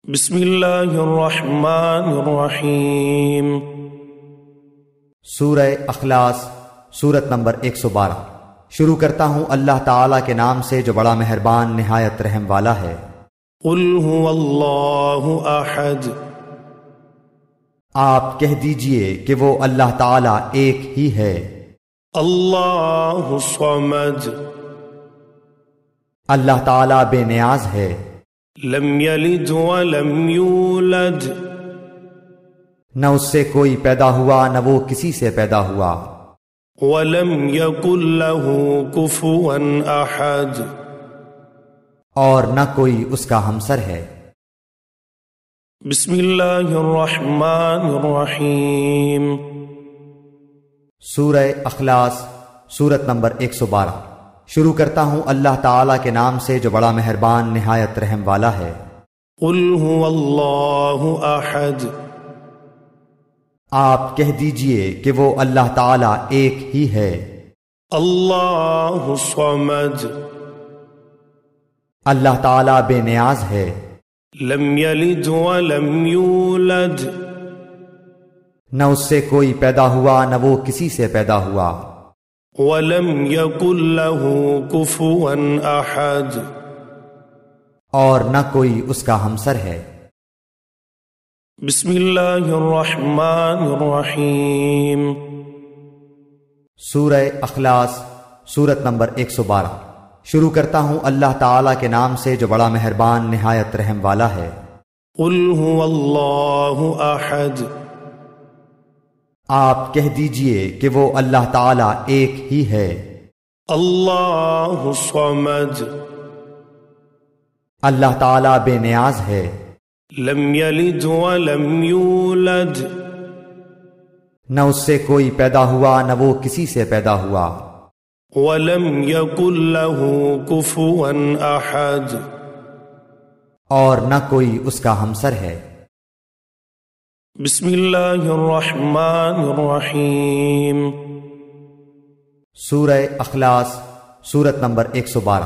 بسم اللہ الرحمن الرحیم۔ سورہ اخلاص، سورت نمبر 112۔ شروع کرتا ہوں اللہ تعالیٰ کے نام سے جو بڑا مہربان نہایت رحم والا ہے۔ قل هو اللہ احد، آپ کہہ دیجئے کہ وہ اللہ تعالیٰ ایک ہی ہے۔ اللہ الصمد، اللہ تعالیٰ بے نیاز ہے۔ لم یلد ولم یولد، نہ اس سے کوئی پیدا ہوا نہ وہ کسی سے پیدا ہوا۔ ولم یکن له کفوا احد، اور نہ کوئی اس کا ہمسر ہے۔ بسم اللہ الرحمن الرحیم۔ سورہ اخلاص، سورت نمبر 112۔ شروع کرتا ہوں اللہ تعالیٰ کے نام سے جو بڑا مہربان نہایت رحم والا ہے۔ قل هو اللہ احد، آپ کہہ دیجئے کہ وہ اللہ تعالیٰ ایک ہی ہے۔ اللہ الصمد، اللہ تعالیٰ بے نیاز ہے۔ لم یلد ولم یولد، نہ اس سے کوئی پیدا ہوا نہ وہ کسی سے پیدا ہوا۔ ولم یکن له کفوا احد، اور نہ کوئی اس کا ہمسر ہے۔ بسم اللہ الرحمن الرحیم۔ سورہ اخلاص، سورت نمبر 112۔ شروع کرتا ہوں اللہ تعالیٰ کے نام سے جو بڑا مہربان نہایت رحم والا ہے۔ قل هو اللہ احد، آپ کہہ دیجئے کہ وہ اللہ تعالیٰ ایک ہی ہے۔ اللہ الصمد، اللہ تعالیٰ بے نیاز ہے۔ لم یلد ولم یولد، نہ اس سے کوئی پیدا ہوا نہ وہ کسی سے پیدا ہوا، ولم يكن له كفوا أحد، اور نہ کوئی اس کا ہمسر ہے۔ بسم اللہ الرحمن الرحیم۔ سورہ اخلاص، سورت نمبر 112۔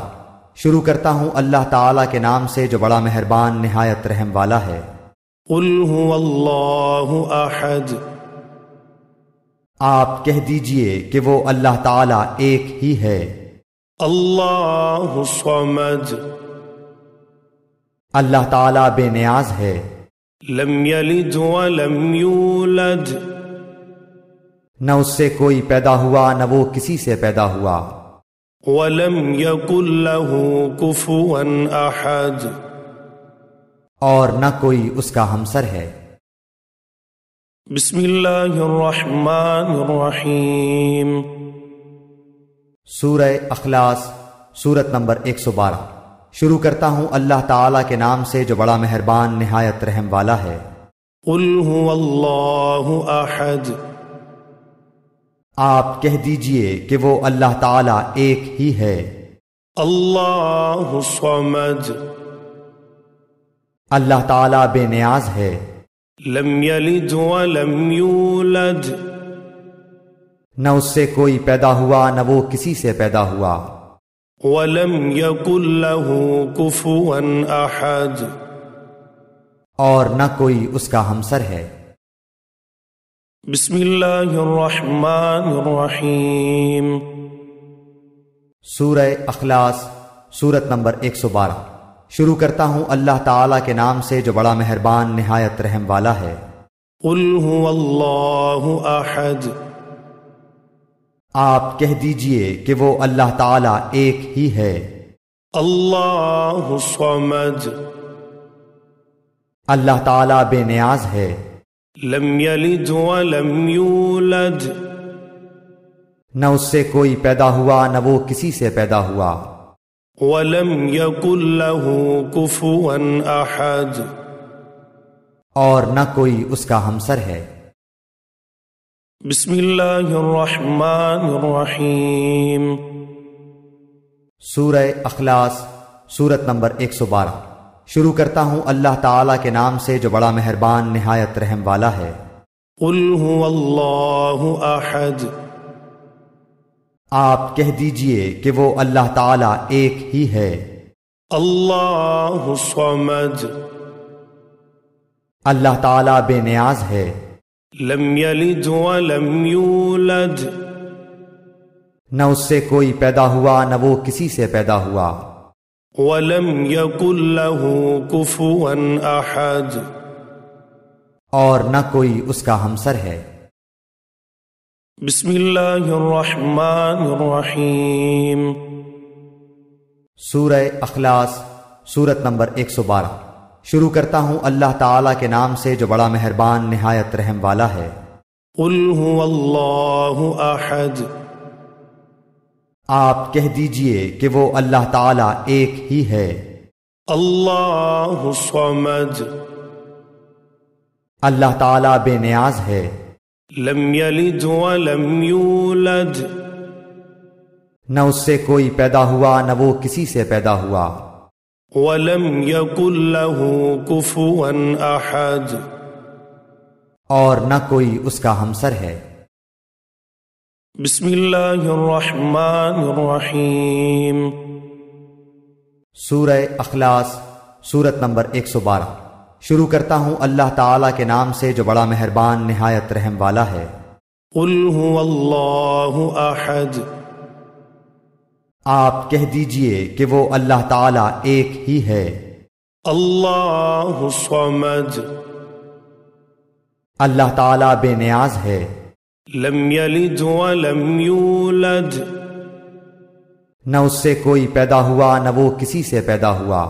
شروع کرتا ہوں اللہ تعالیٰ کے نام سے جو بڑا مہربان نہایت رحم والا ہے۔ قل هو اللہ احد، آپ کہہ دیجئے کہ وہ اللہ تعالیٰ ایک ہی ہے۔ اللہ الصمد، اللہ تعالیٰ بے نیاز ہے۔ لم یلد ولم یولد، نہ اس سے کوئی پیدا ہوا نہ وہ کسی سے پیدا ہوا، ولم یکن له کفوا احد، اور نہ کوئی اس کا ہمسر ہے۔ بسم اللہ الرحمن الرحیم۔ سورہ اخلاص، سورت نمبر 112۔ شروع کرتا ہوں اللہ تعالیٰ کے نام سے جو بڑا مہربان نہایت رحم والا ہے۔ قل هو اللہ احد، آپ کہہ دیجئے کہ وہ اللہ تعالیٰ ایک ہی ہے۔ اللہ الصمد، اللہ تعالیٰ بے نیاز ہے۔ لم یلد ولم یولد، نہ اس سے کوئی پیدا ہوا نہ وہ کسی سے پیدا ہوا، ولم یکن له کفوا احد، اور نہ کوئی اس کا ہمسر ہے۔ بسم اللہ الرحمن الرحیم۔ سورہ اخلاص، سورت نمبر 112۔ شروع کرتا ہوں اللہ تعالیٰ کے نام سے جو بڑا مہربان نہایت رحم والا ہے۔ قل هو اللہ احد، آپ کہہ دیجئے کہ وہ اللہ تعالیٰ ایک ہی ہے۔ اللہ الصمد، اللہ تعالیٰ بے نیاز ہے۔ لم یلد ولم یولد، نہ اس سے کوئی پیدا ہوا نہ وہ کسی سے پیدا ہوا، ولم یکن له کفوا احد، اور نہ کوئی اس کا ہمسر ہے۔ بسم اللہ الرحمن الرحیم۔ سورہ اخلاص، سورت نمبر 112۔ شروع کرتا ہوں اللہ تعالیٰ کے نام سے جو بڑا مہربان نہایت رحم والا ہے۔ قل هو اللہ احد، آپ کہہ دیجئے کہ وہ اللہ تعالیٰ ایک ہی ہے۔ اللہ الصمد، اللہ تعالیٰ بے نیاز ہے۔ لم یلد ولم یولد، نہ اس سے کوئی پیدا ہوا نہ وہ کسی سے پیدا ہوا، ولم یکن له کفوا احد، اور نہ کوئی اس کا ہمسر ہے۔ بسم اللہ الرحمن الرحیم۔ سورہ اخلاص، سورت نمبر 112۔ شروع کرتا ہوں اللہ تعالیٰ کے نام سے جو بڑا مہربان نہایت رحم والا ہے۔ قل هو اللہ احد، آپ کہہ دیجئے کہ وہ اللہ تعالیٰ ایک ہی ہے۔ اللہ الصمد، اللہ تعالیٰ بے نیاز ہے۔ لم یلد ولم یولد، نہ اس سے کوئی پیدا ہوا نہ وہ کسی سے پیدا ہوا، ولم یکن له کفوا احد، اور نہ کوئی اس کا ہمسر ہے۔ بسم اللہ الرحمن الرحیم۔ سورہ اخلاص، سورت نمبر 112۔ شروع کرتا ہوں اللہ تعالیٰ کے نام سے جو بڑا مہربان نہایت رحم والا ہے۔ قل هو اللہ احد، آپ کہہ دیجئے کہ وہ اللہ تعالیٰ ایک ہی ہے۔ اللہ الصمد، اللہ تعالیٰ بے نیاز ہے۔ لم یلد ولم یولد، نہ اس سے کوئی پیدا ہوا نہ وہ کسی سے پیدا ہوا،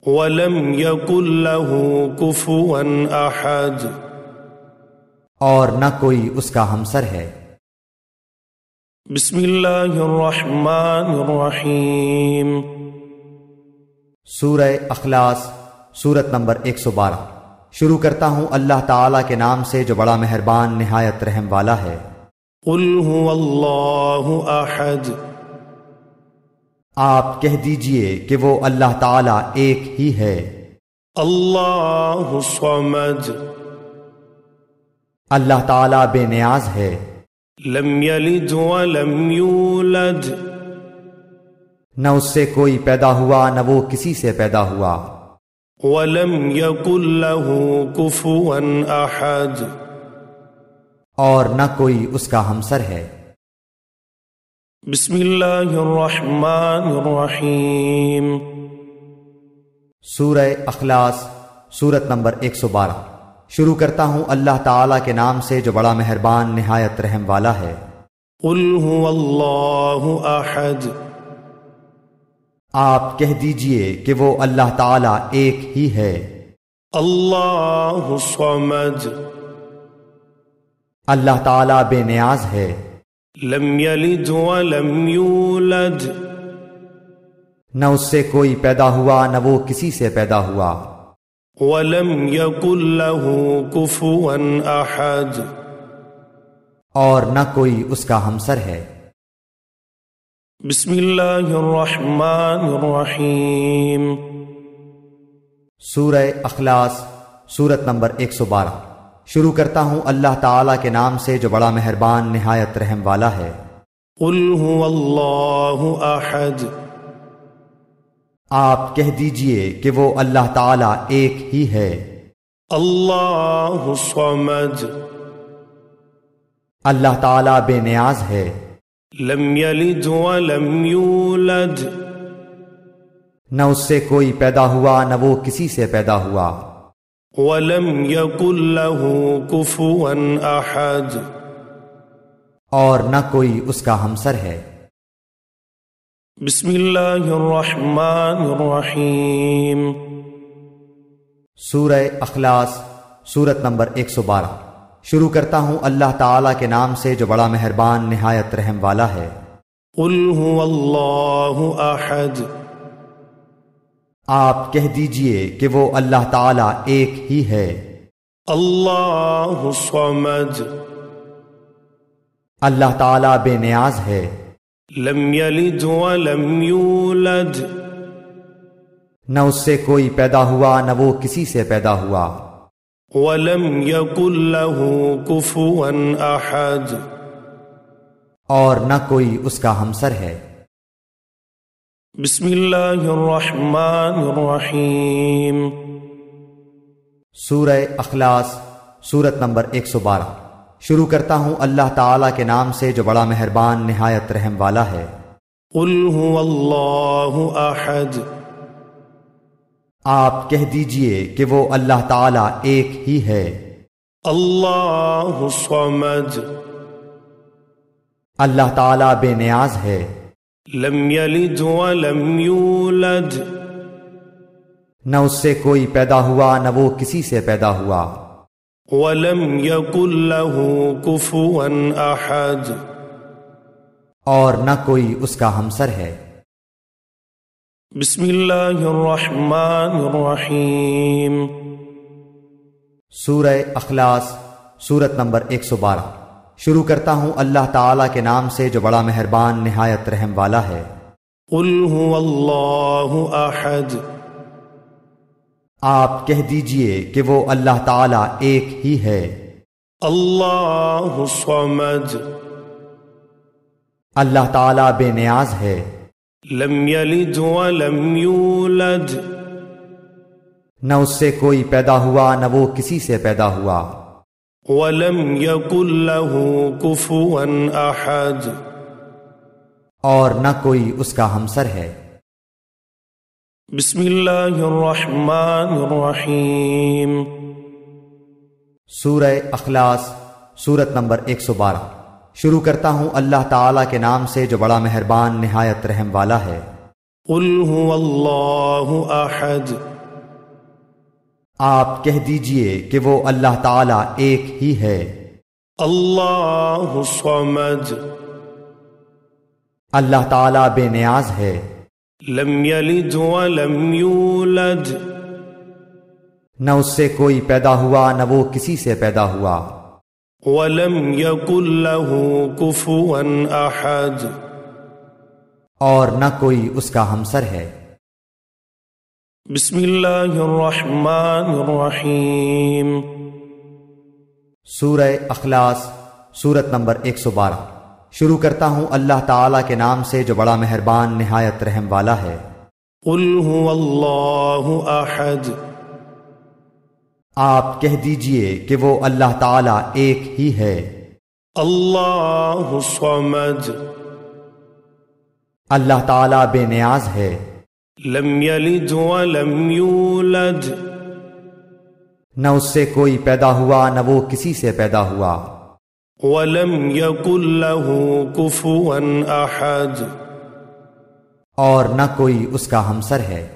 ولم یکن له کفوا احد، اور نہ کوئی اس کا ہمسر ہے۔ بسم اللہ الرحمن الرحیم۔ سورہ اخلاص، سورت نمبر 112۔ شروع کرتا ہوں اللہ تعالیٰ کے نام سے جو بڑا مہربان نہایت رحم والا ہے۔ قل هو اللہ احد، آپ کہہ دیجئے کہ وہ اللہ تعالیٰ ایک ہی ہے۔ اللہ الصمد، اللہ تعالیٰ بے نیاز ہے۔ لم یلد ولم یولد، نہ اس سے کوئی پیدا ہوا نہ وہ کسی سے پیدا ہوا۔ ولم یکن له کفوا احد، اور نہ کوئی اس کا ہمسر ہے۔ بسم اللہ الرحمن الرحیم۔ سورہ اخلاص، سورت نمبر 112۔ شروع کرتا ہوں اللہ تعالیٰ کے نام سے جو بڑا مہربان نہایت رحم والا ہے۔ قل هو اللہ احد، آپ کہہ دیجئے کہ وہ اللہ تعالیٰ ایک ہی ہے۔ اللہ الصمد، اللہ تعالیٰ بے نیاز ہے۔ لم یلد ولم یولد، نہ اس سے کوئی پیدا ہوا نہ وہ کسی سے پیدا ہوا۔ ولم یکن له کفوا احد، اور نہ کوئی اس کا ہمسر ہے۔ بسم اللہ الرحمن الرحیم۔ سورہ اخلاص، سورت نمبر 112۔ شروع کرتا ہوں اللہ تعالیٰ کے نام سے جو بڑا مہربان نہایت رحم والا ہے۔ قل هو اللہ احد، آپ کہہ دیجئے کہ وہ اللہ تعالیٰ ایک ہی ہے۔ اللہ الصمد، اللہ تعالیٰ بے نیاز ہے۔ لم یلد ولم یولد، نہ اس سے کوئی پیدا ہوا نہ وہ کسی سے پیدا ہوا۔ ولم یکن له کفوا احد، اور نہ کوئی اس کا ہمسر ہے۔ بسم اللہ الرحمن الرحیم۔ سورہ اخلاص، سورت نمبر 112۔ شروع کرتا ہوں اللہ تعالیٰ کے نام سے جو بڑا مہربان نہایت رحم والا ہے۔ قل هو اللہ احد، آپ کہہ دیجئے کہ وہ اللہ تعالیٰ ایک ہی ہے۔ اللہ الصمد، اللہ تعالیٰ بے نیاز ہے۔ لم یلد ولم یولد، نہ اس سے کوئی پیدا ہوا نہ وہ کسی سے پیدا ہوا۔ ولم یکن له کفوا احد، اور نہ کوئی اس کا ہمسر ہے۔ بسم اللہ الرحمن الرحیم۔ سورہ اخلاص، سورت نمبر 112۔ شروع کرتا ہوں اللہ تعالیٰ کے نام سے جو بڑا مہربان نہایت رحم والا ہے۔ قل هو اللہ احد، آپ کہہ دیجئے کہ وہ اللہ تعالیٰ ایک ہی ہے۔ اللہ الصمد، اللہ تعالیٰ بے نیاز ہے۔ لم یلد ولم یولد، نہ اس سے کوئی پیدا ہوا نہ وہ کسی سے پیدا ہوا۔ ولم یکن له کفوا احد، اور نہ کوئی اس کا ہمسر ہے۔ بسم اللہ الرحمن الرحیم۔ سورہ اخلاص، سورت نمبر 112۔ شروع کرتا ہوں اللہ تعالیٰ کے نام سے جو بڑا مہربان نہایت رحم والا ہے۔ قل هو اللہ احد، آپ کہہ دیجئے کہ وہ اللہ تعالیٰ ایک ہی ہے۔ اللہ الصمد، اللہ تعالیٰ بے نیاز ہے۔ لم یلد ولم یولد، نہ اس سے کوئی پیدا ہوا نہ وہ کسی سے پیدا ہوا۔ ولم یکن له کفوا احد، اور نہ کوئی اس کا ہمسر ہے۔ بسم اللہ الرحمن الرحیم۔ سورہ اخلاص، سورت نمبر 112۔ شروع کرتا ہوں اللہ تعالیٰ کے نام سے جو بڑا مہربان نہایت رحم والا ہے۔ قل هو اللہ احد، آپ کہہ دیجئے کہ وہ اللہ تعالیٰ ایک ہی ہے۔ اللہ الصمد، اللہ تعالیٰ بے نیاز ہے۔ لم یلد ولم یولد، نہ اس سے کوئی پیدا ہوا نہ وہ کسی سے پیدا ہوا، ولم يكن له كفوا أحد، اور نہ کوئی اس کا ہمسر ہے۔ بسم اللہ الرحمن الرحیم۔ سورہ اخلاص، سورت نمبر 112۔ شروع کرتا ہوں اللہ تعالیٰ کے نام سے جو بڑا مہربان نہایت رحم والا ہے۔ قل هو اللہ احد، آپ کہہ دیجئے کہ وہ اللہ تعالیٰ ایک ہی ہے۔ اللہ الصمد، اللہ تعالیٰ بے نیاز ہے۔ لم یلد ولم یولد، نہ اس سے کوئی پیدا ہوا نہ وہ کسی سے پیدا ہوا، ولم یکن له کفوا احد، اور نہ کوئی اس کا ہمسر ہے۔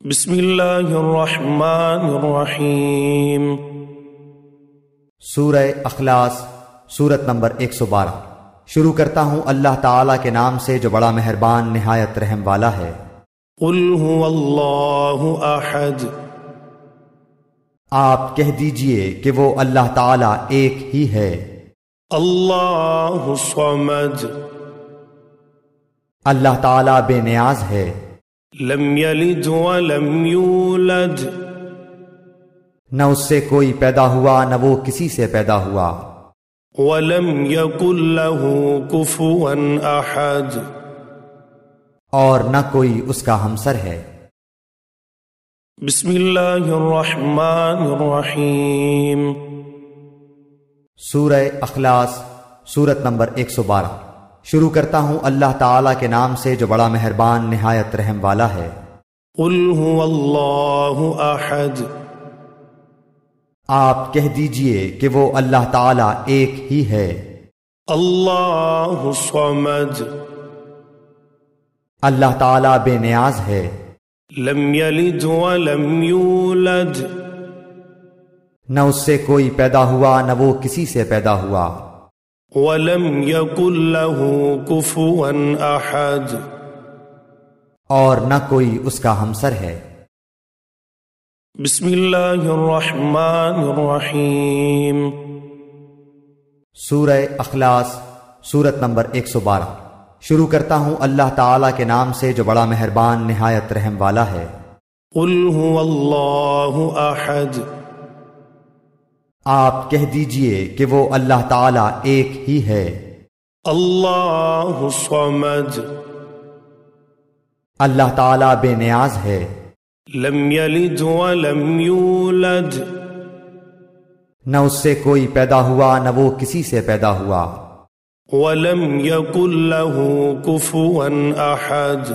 بسم اللہ الرحمن الرحیم۔ سورہ اخلاص، سورت نمبر 112۔ شروع کرتا ہوں اللہ تعالیٰ کے نام سے جو بڑا مہربان نہایت رحم والا ہے۔ قل هو اللہ احد، آپ کہہ دیجئے کہ وہ اللہ تعالیٰ ایک ہی ہے۔ اللہ الصمد، اللہ تعالیٰ بے نیاز ہے۔ لم یلد ولم یولد، نہ اس سے کوئی پیدا ہوا نہ وہ کسی سے پیدا ہوا، ولم یکن له کفوا احد، اور نہ کوئی اس کا ہمسر ہے۔ بسم اللہ الرحمن الرحیم۔ سورہ اخلاص، سورت نمبر 112۔ شروع کرتا ہوں اللہ تعالیٰ کے نام سے جو بڑا مہربان نہایت رحم والا ہے۔ قل هو اللہ احد، آپ کہہ دیجئے کہ وہ اللہ تعالیٰ ایک ہی ہے۔ اللہ الصمد، اللہ تعالیٰ بے نیاز ہے۔ لم یلد ولم یولد، نہ اس سے کوئی پیدا ہوا نہ وہ کسی سے پیدا ہوا، ولم یکن له کفوا احد، اور نہ کوئی اس کا ہمسر ہے۔ بسم اللہ الرحمن الرحیم۔ سورہ اخلاص، سورت نمبر 112۔ شروع کرتا ہوں اللہ تعالیٰ کے نام سے جو بڑا مہربان نہایت رحم والا ہے۔ قل هو اللہ احد، آپ کہہ دیجئے کہ وہ اللہ تعالیٰ ایک ہی ہے۔ اللہ الصمد، اللہ تعالیٰ بے نیاز ہے۔ لم یلد ولم یولد، نہ اس سے کوئی پیدا ہوا نہ وہ کسی سے پیدا ہوا، ولم یکن له کفوا احد،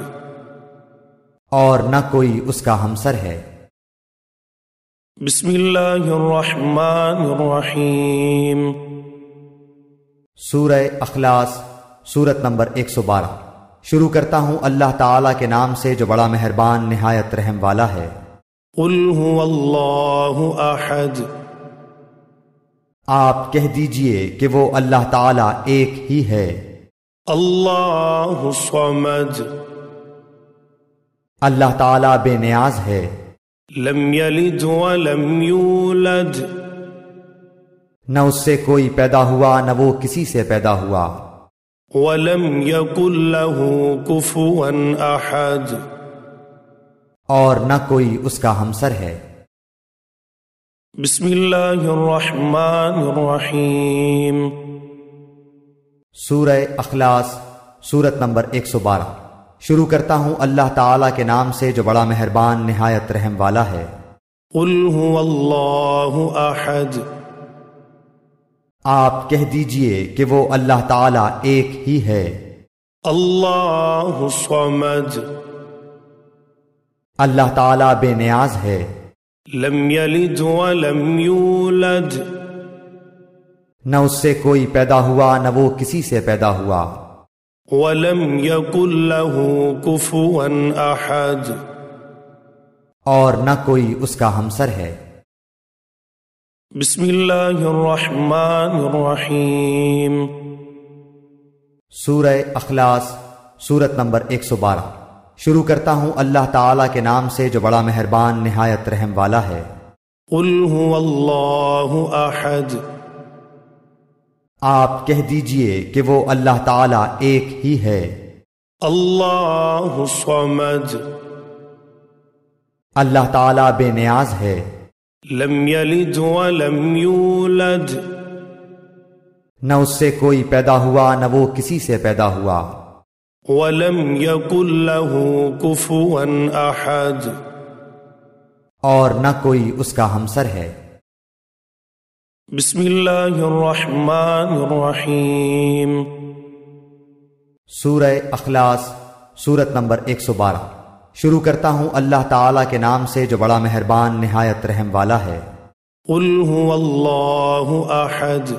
اور نہ کوئی اس کا ہمسر ہے۔ بسم اللہ الرحمن الرحیم۔ سورہ اخلاص، سورت نمبر 112۔ شروع کرتا ہوں اللہ تعالیٰ کے نام سے جو بڑا مہربان نہایت رحم والا ہے۔ قل هو اللہ احد، آپ کہہ دیجئے کہ وہ اللہ تعالیٰ ایک ہی ہے۔ اللہ الصمد، اللہ تعالیٰ بے نیاز ہے۔ لم یلد ولم یولد، نہ اس سے کوئی پیدا ہوا نہ وہ کسی سے پیدا ہوا، ولم یکن له کفوا احد، اور نہ کوئی اس کا ہمسر ہے۔ بسم اللہ الرحمن الرحیم۔ سورہ اخلاص، سورت نمبر 112۔ شروع کرتا ہوں اللہ تعالیٰ کے نام سے جو بڑا مہربان نہایت رحم والا ہے۔ قل هو اللہ احد، آپ کہہ دیجئے کہ وہ اللہ تعالیٰ ایک ہی ہے۔ اللہ الصمد، اللہ تعالیٰ بے نیاز ہے۔ لم یلد ولم یولد، نہ اس سے کوئی پیدا ہوا نہ وہ کسی سے پیدا ہوا، ولم یکن له کفوا احد، اور نہ کوئی اس کا ہمسر ہے۔ بسم اللہ الرحمن الرحیم۔ سورہ اخلاص، سورت نمبر 112۔ شروع کرتا ہوں اللہ تعالیٰ کے نام سے جو بڑا مہربان نہایت رحم والا ہے۔ قل هو اللہ احد، آپ کہہ دیجئے کہ وہ اللہ تعالیٰ ایک ہی ہے۔ اللہ الصمد، اللہ تعالیٰ بے نیاز ہے۔ لم یلد ولم یولد، نہ اس سے کوئی پیدا ہوا نہ وہ کسی سے پیدا ہوا۔ ولم یکن له کفوا احد، اور نہ کوئی اس کا ہمسر ہے۔ بسم اللہ الرحمن الرحیم۔ سورہ اخلاص، سورت نمبر 112۔ شروع کرتا ہوں اللہ تعالیٰ کے نام سے جو بڑا مہربان نہایت رحم والا ہے۔ قل هو اللہ احد،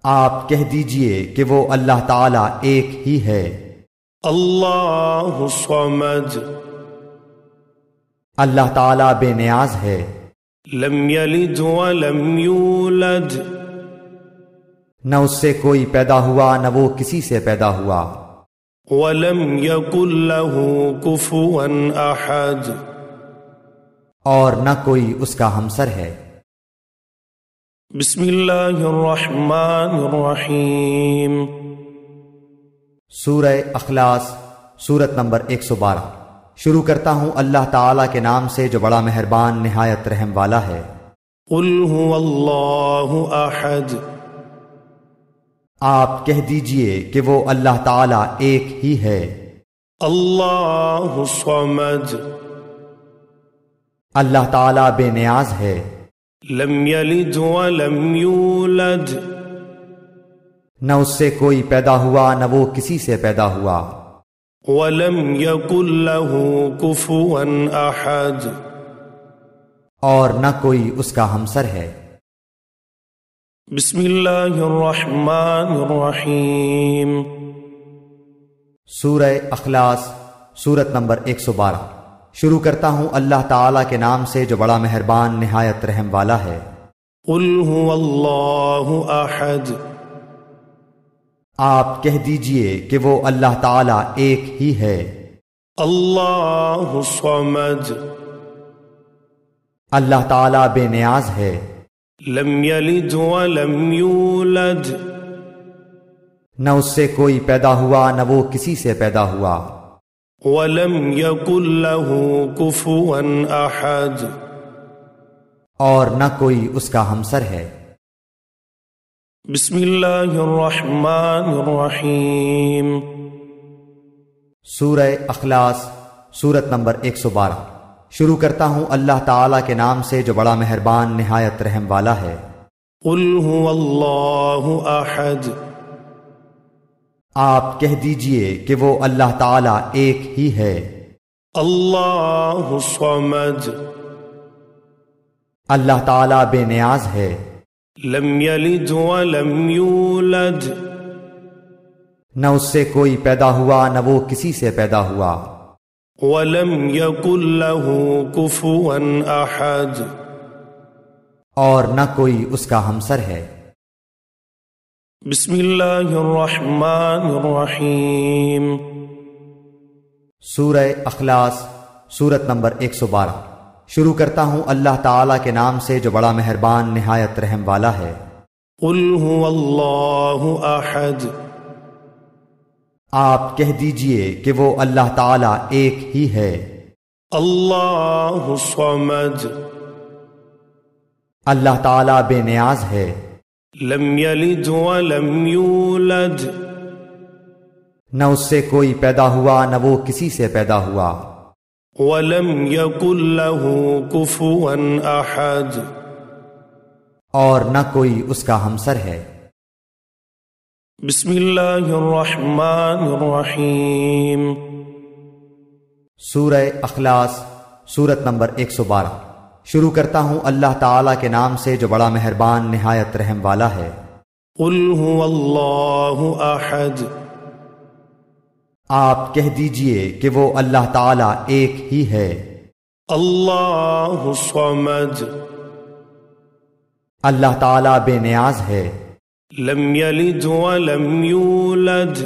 آپ کہہ دیجئے کہ وہ اللہ تعالیٰ ایک ہی ہے۔ اللہ الصمد، اللہ تعالیٰ بے نیاز ہے۔ لم یلد ولم یولد، نہ اس سے کوئی پیدا ہوا نہ وہ کسی سے پیدا ہوا۔ ولم یکن له کفوا احد، اور نہ کوئی اس کا ہمسر ہے۔ بسم اللہ الرحمن الرحیم۔ سورہ اخلاص، سورت نمبر 112۔ شروع کرتا ہوں اللہ تعالیٰ کے نام سے جو بڑا مہربان نہایت رحم والا ہے۔ قل هو اللہ احد، آپ کہہ دیجئے کہ وہ اللہ تعالیٰ ایک ہی ہے۔ اللہ الصمد، اللہ تعالیٰ بے نیاز ہے۔ لم یلد ولم یولد، نہ اس سے کوئی پیدا ہوا نہ وہ کسی سے پیدا ہوا۔ ولم یکن له کفوا احد، اور نہ کوئی اس کا ہمسر ہے۔ بسم اللہ الرحمن الرحیم۔ سورہ اخلاص، سورت نمبر 112۔ شروع کرتا ہوں اللہ تعالیٰ کے نام سے جو بڑا مہربان نہایت رحم والا ہے۔ قل هو اللہ احد، آپ کہہ دیجئے کہ وہ اللہ تعالیٰ ایک ہی ہے۔ اللہ الصمد، اللہ تعالیٰ بے نیاز ہے۔ لم یلد ولم یولد، نہ اس سے کوئی پیدا ہوا نہ وہ کسی سے پیدا ہوا۔ ولم یکن له کفوا احد، اور نہ کوئی اس کا ہمسر ہے۔ بسم اللہ الرحمن الرحیم۔ سورہ اخلاص، سورت نمبر 112۔ شروع کرتا ہوں اللہ تعالیٰ کے نام سے جو بڑا مہربان نہایت رحم والا ہے۔ قل هو اللہ احد، آپ کہہ دیجئے کہ وہ اللہ تعالیٰ ایک ہی ہے۔ اللہ الصمد، اللہ تعالیٰ بے نیاز ہے۔ لم یلد ولم یولد، نہ اس سے کوئی پیدا ہوا نہ وہ کسی سے پیدا ہوا۔ ولم یکن له کفوا احد، اور نہ کوئی اس کا ہمسر ہے۔ بسم اللہ الرحمن الرحیم۔ سورہ اخلاص، سورت نمبر 112۔ شروع کرتا ہوں اللہ تعالیٰ کے نام سے جو بڑا مہربان نہایت رحم والا ہے۔ قل هو اللہ احد، آپ کہہ دیجئے کہ وہ اللہ تعالیٰ ایک ہی ہے۔ اللہ الصمد، اللہ تعالیٰ بے نیاز ہے۔ لم یلد ولم یولد، نہ اس سے کوئی پیدا ہوا نہ وہ کسی سے پیدا ہوا۔ ولم یکن له کفوا احد، اور نہ کوئی اس کا ہمسر ہے۔ بسم اللہ الرحمن الرحیم۔ سورہ اخلاص، سورت نمبر 112۔ شروع کرتا ہوں اللہ تعالیٰ کے نام سے جو بڑا مہربان نہایت رحم والا ہے۔ قل هو اللہ احد، آپ کہہ دیجئے کہ وہ اللہ تعالیٰ ایک ہی ہے۔ اللہ الصمد، اللہ تعالیٰ بے نیاز ہے۔ لم یلد ولم یولد،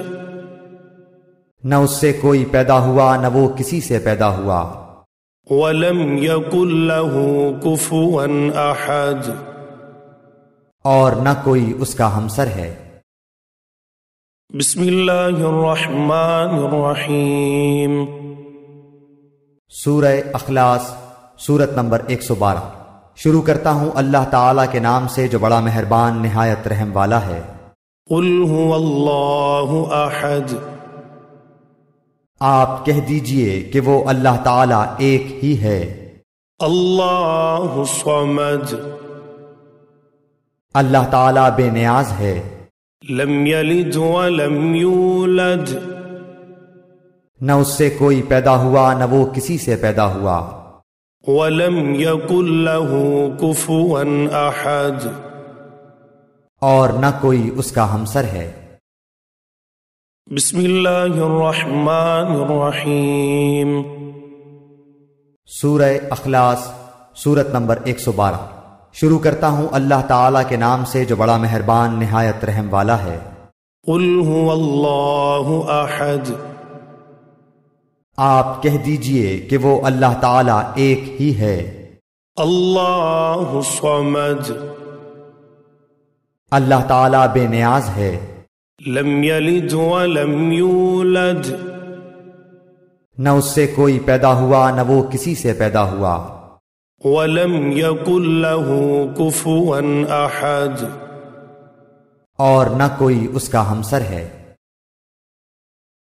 نہ اس سے کوئی پیدا ہوا نہ وہ کسی سے پیدا ہوا، ولم يكن له كفوا أحد، اور نہ کوئی اس کا ہمسر ہے۔ بسم اللہ الرحمن الرحیم۔ سورہ اخلاص، سورت نمبر 112۔ شروع کرتا ہوں اللہ تعالیٰ کے نام سے جو بڑا مہربان نہایت رحم والا ہے۔ قل هو اللہ احد، آپ کہہ دیجئے کہ وہ اللہ تعالیٰ ایک ہی ہے۔ اللہ الصمد، اللہ تعالیٰ بے نیاز ہے۔ لم یلد ولم یولد، نہ اس سے کوئی پیدا ہوا نہ وہ کسی سے پیدا ہوا، ولم یکن له کفوا احد، اور نہ کوئی اس کا ہمسر ہے۔ بسم اللہ الرحمن الرحیم۔ سورہ اخلاص، سورت نمبر 112۔ شروع کرتا ہوں اللہ تعالیٰ کے نام سے جو بڑا مہربان نہایت رحم والا ہے۔ قل هو اللہ احد، آپ کہہ دیجئے کہ وہ اللہ تعالیٰ ایک ہی ہے۔ اللہ الصمد، اللہ تعالیٰ بے نیاز ہے۔ لم یلد ولم یولد، نہ اس سے کوئی پیدا ہوا نہ وہ کسی سے پیدا ہوا، ولم یکن له کفوا احد، اور نہ کوئی اس کا ہمسر ہے۔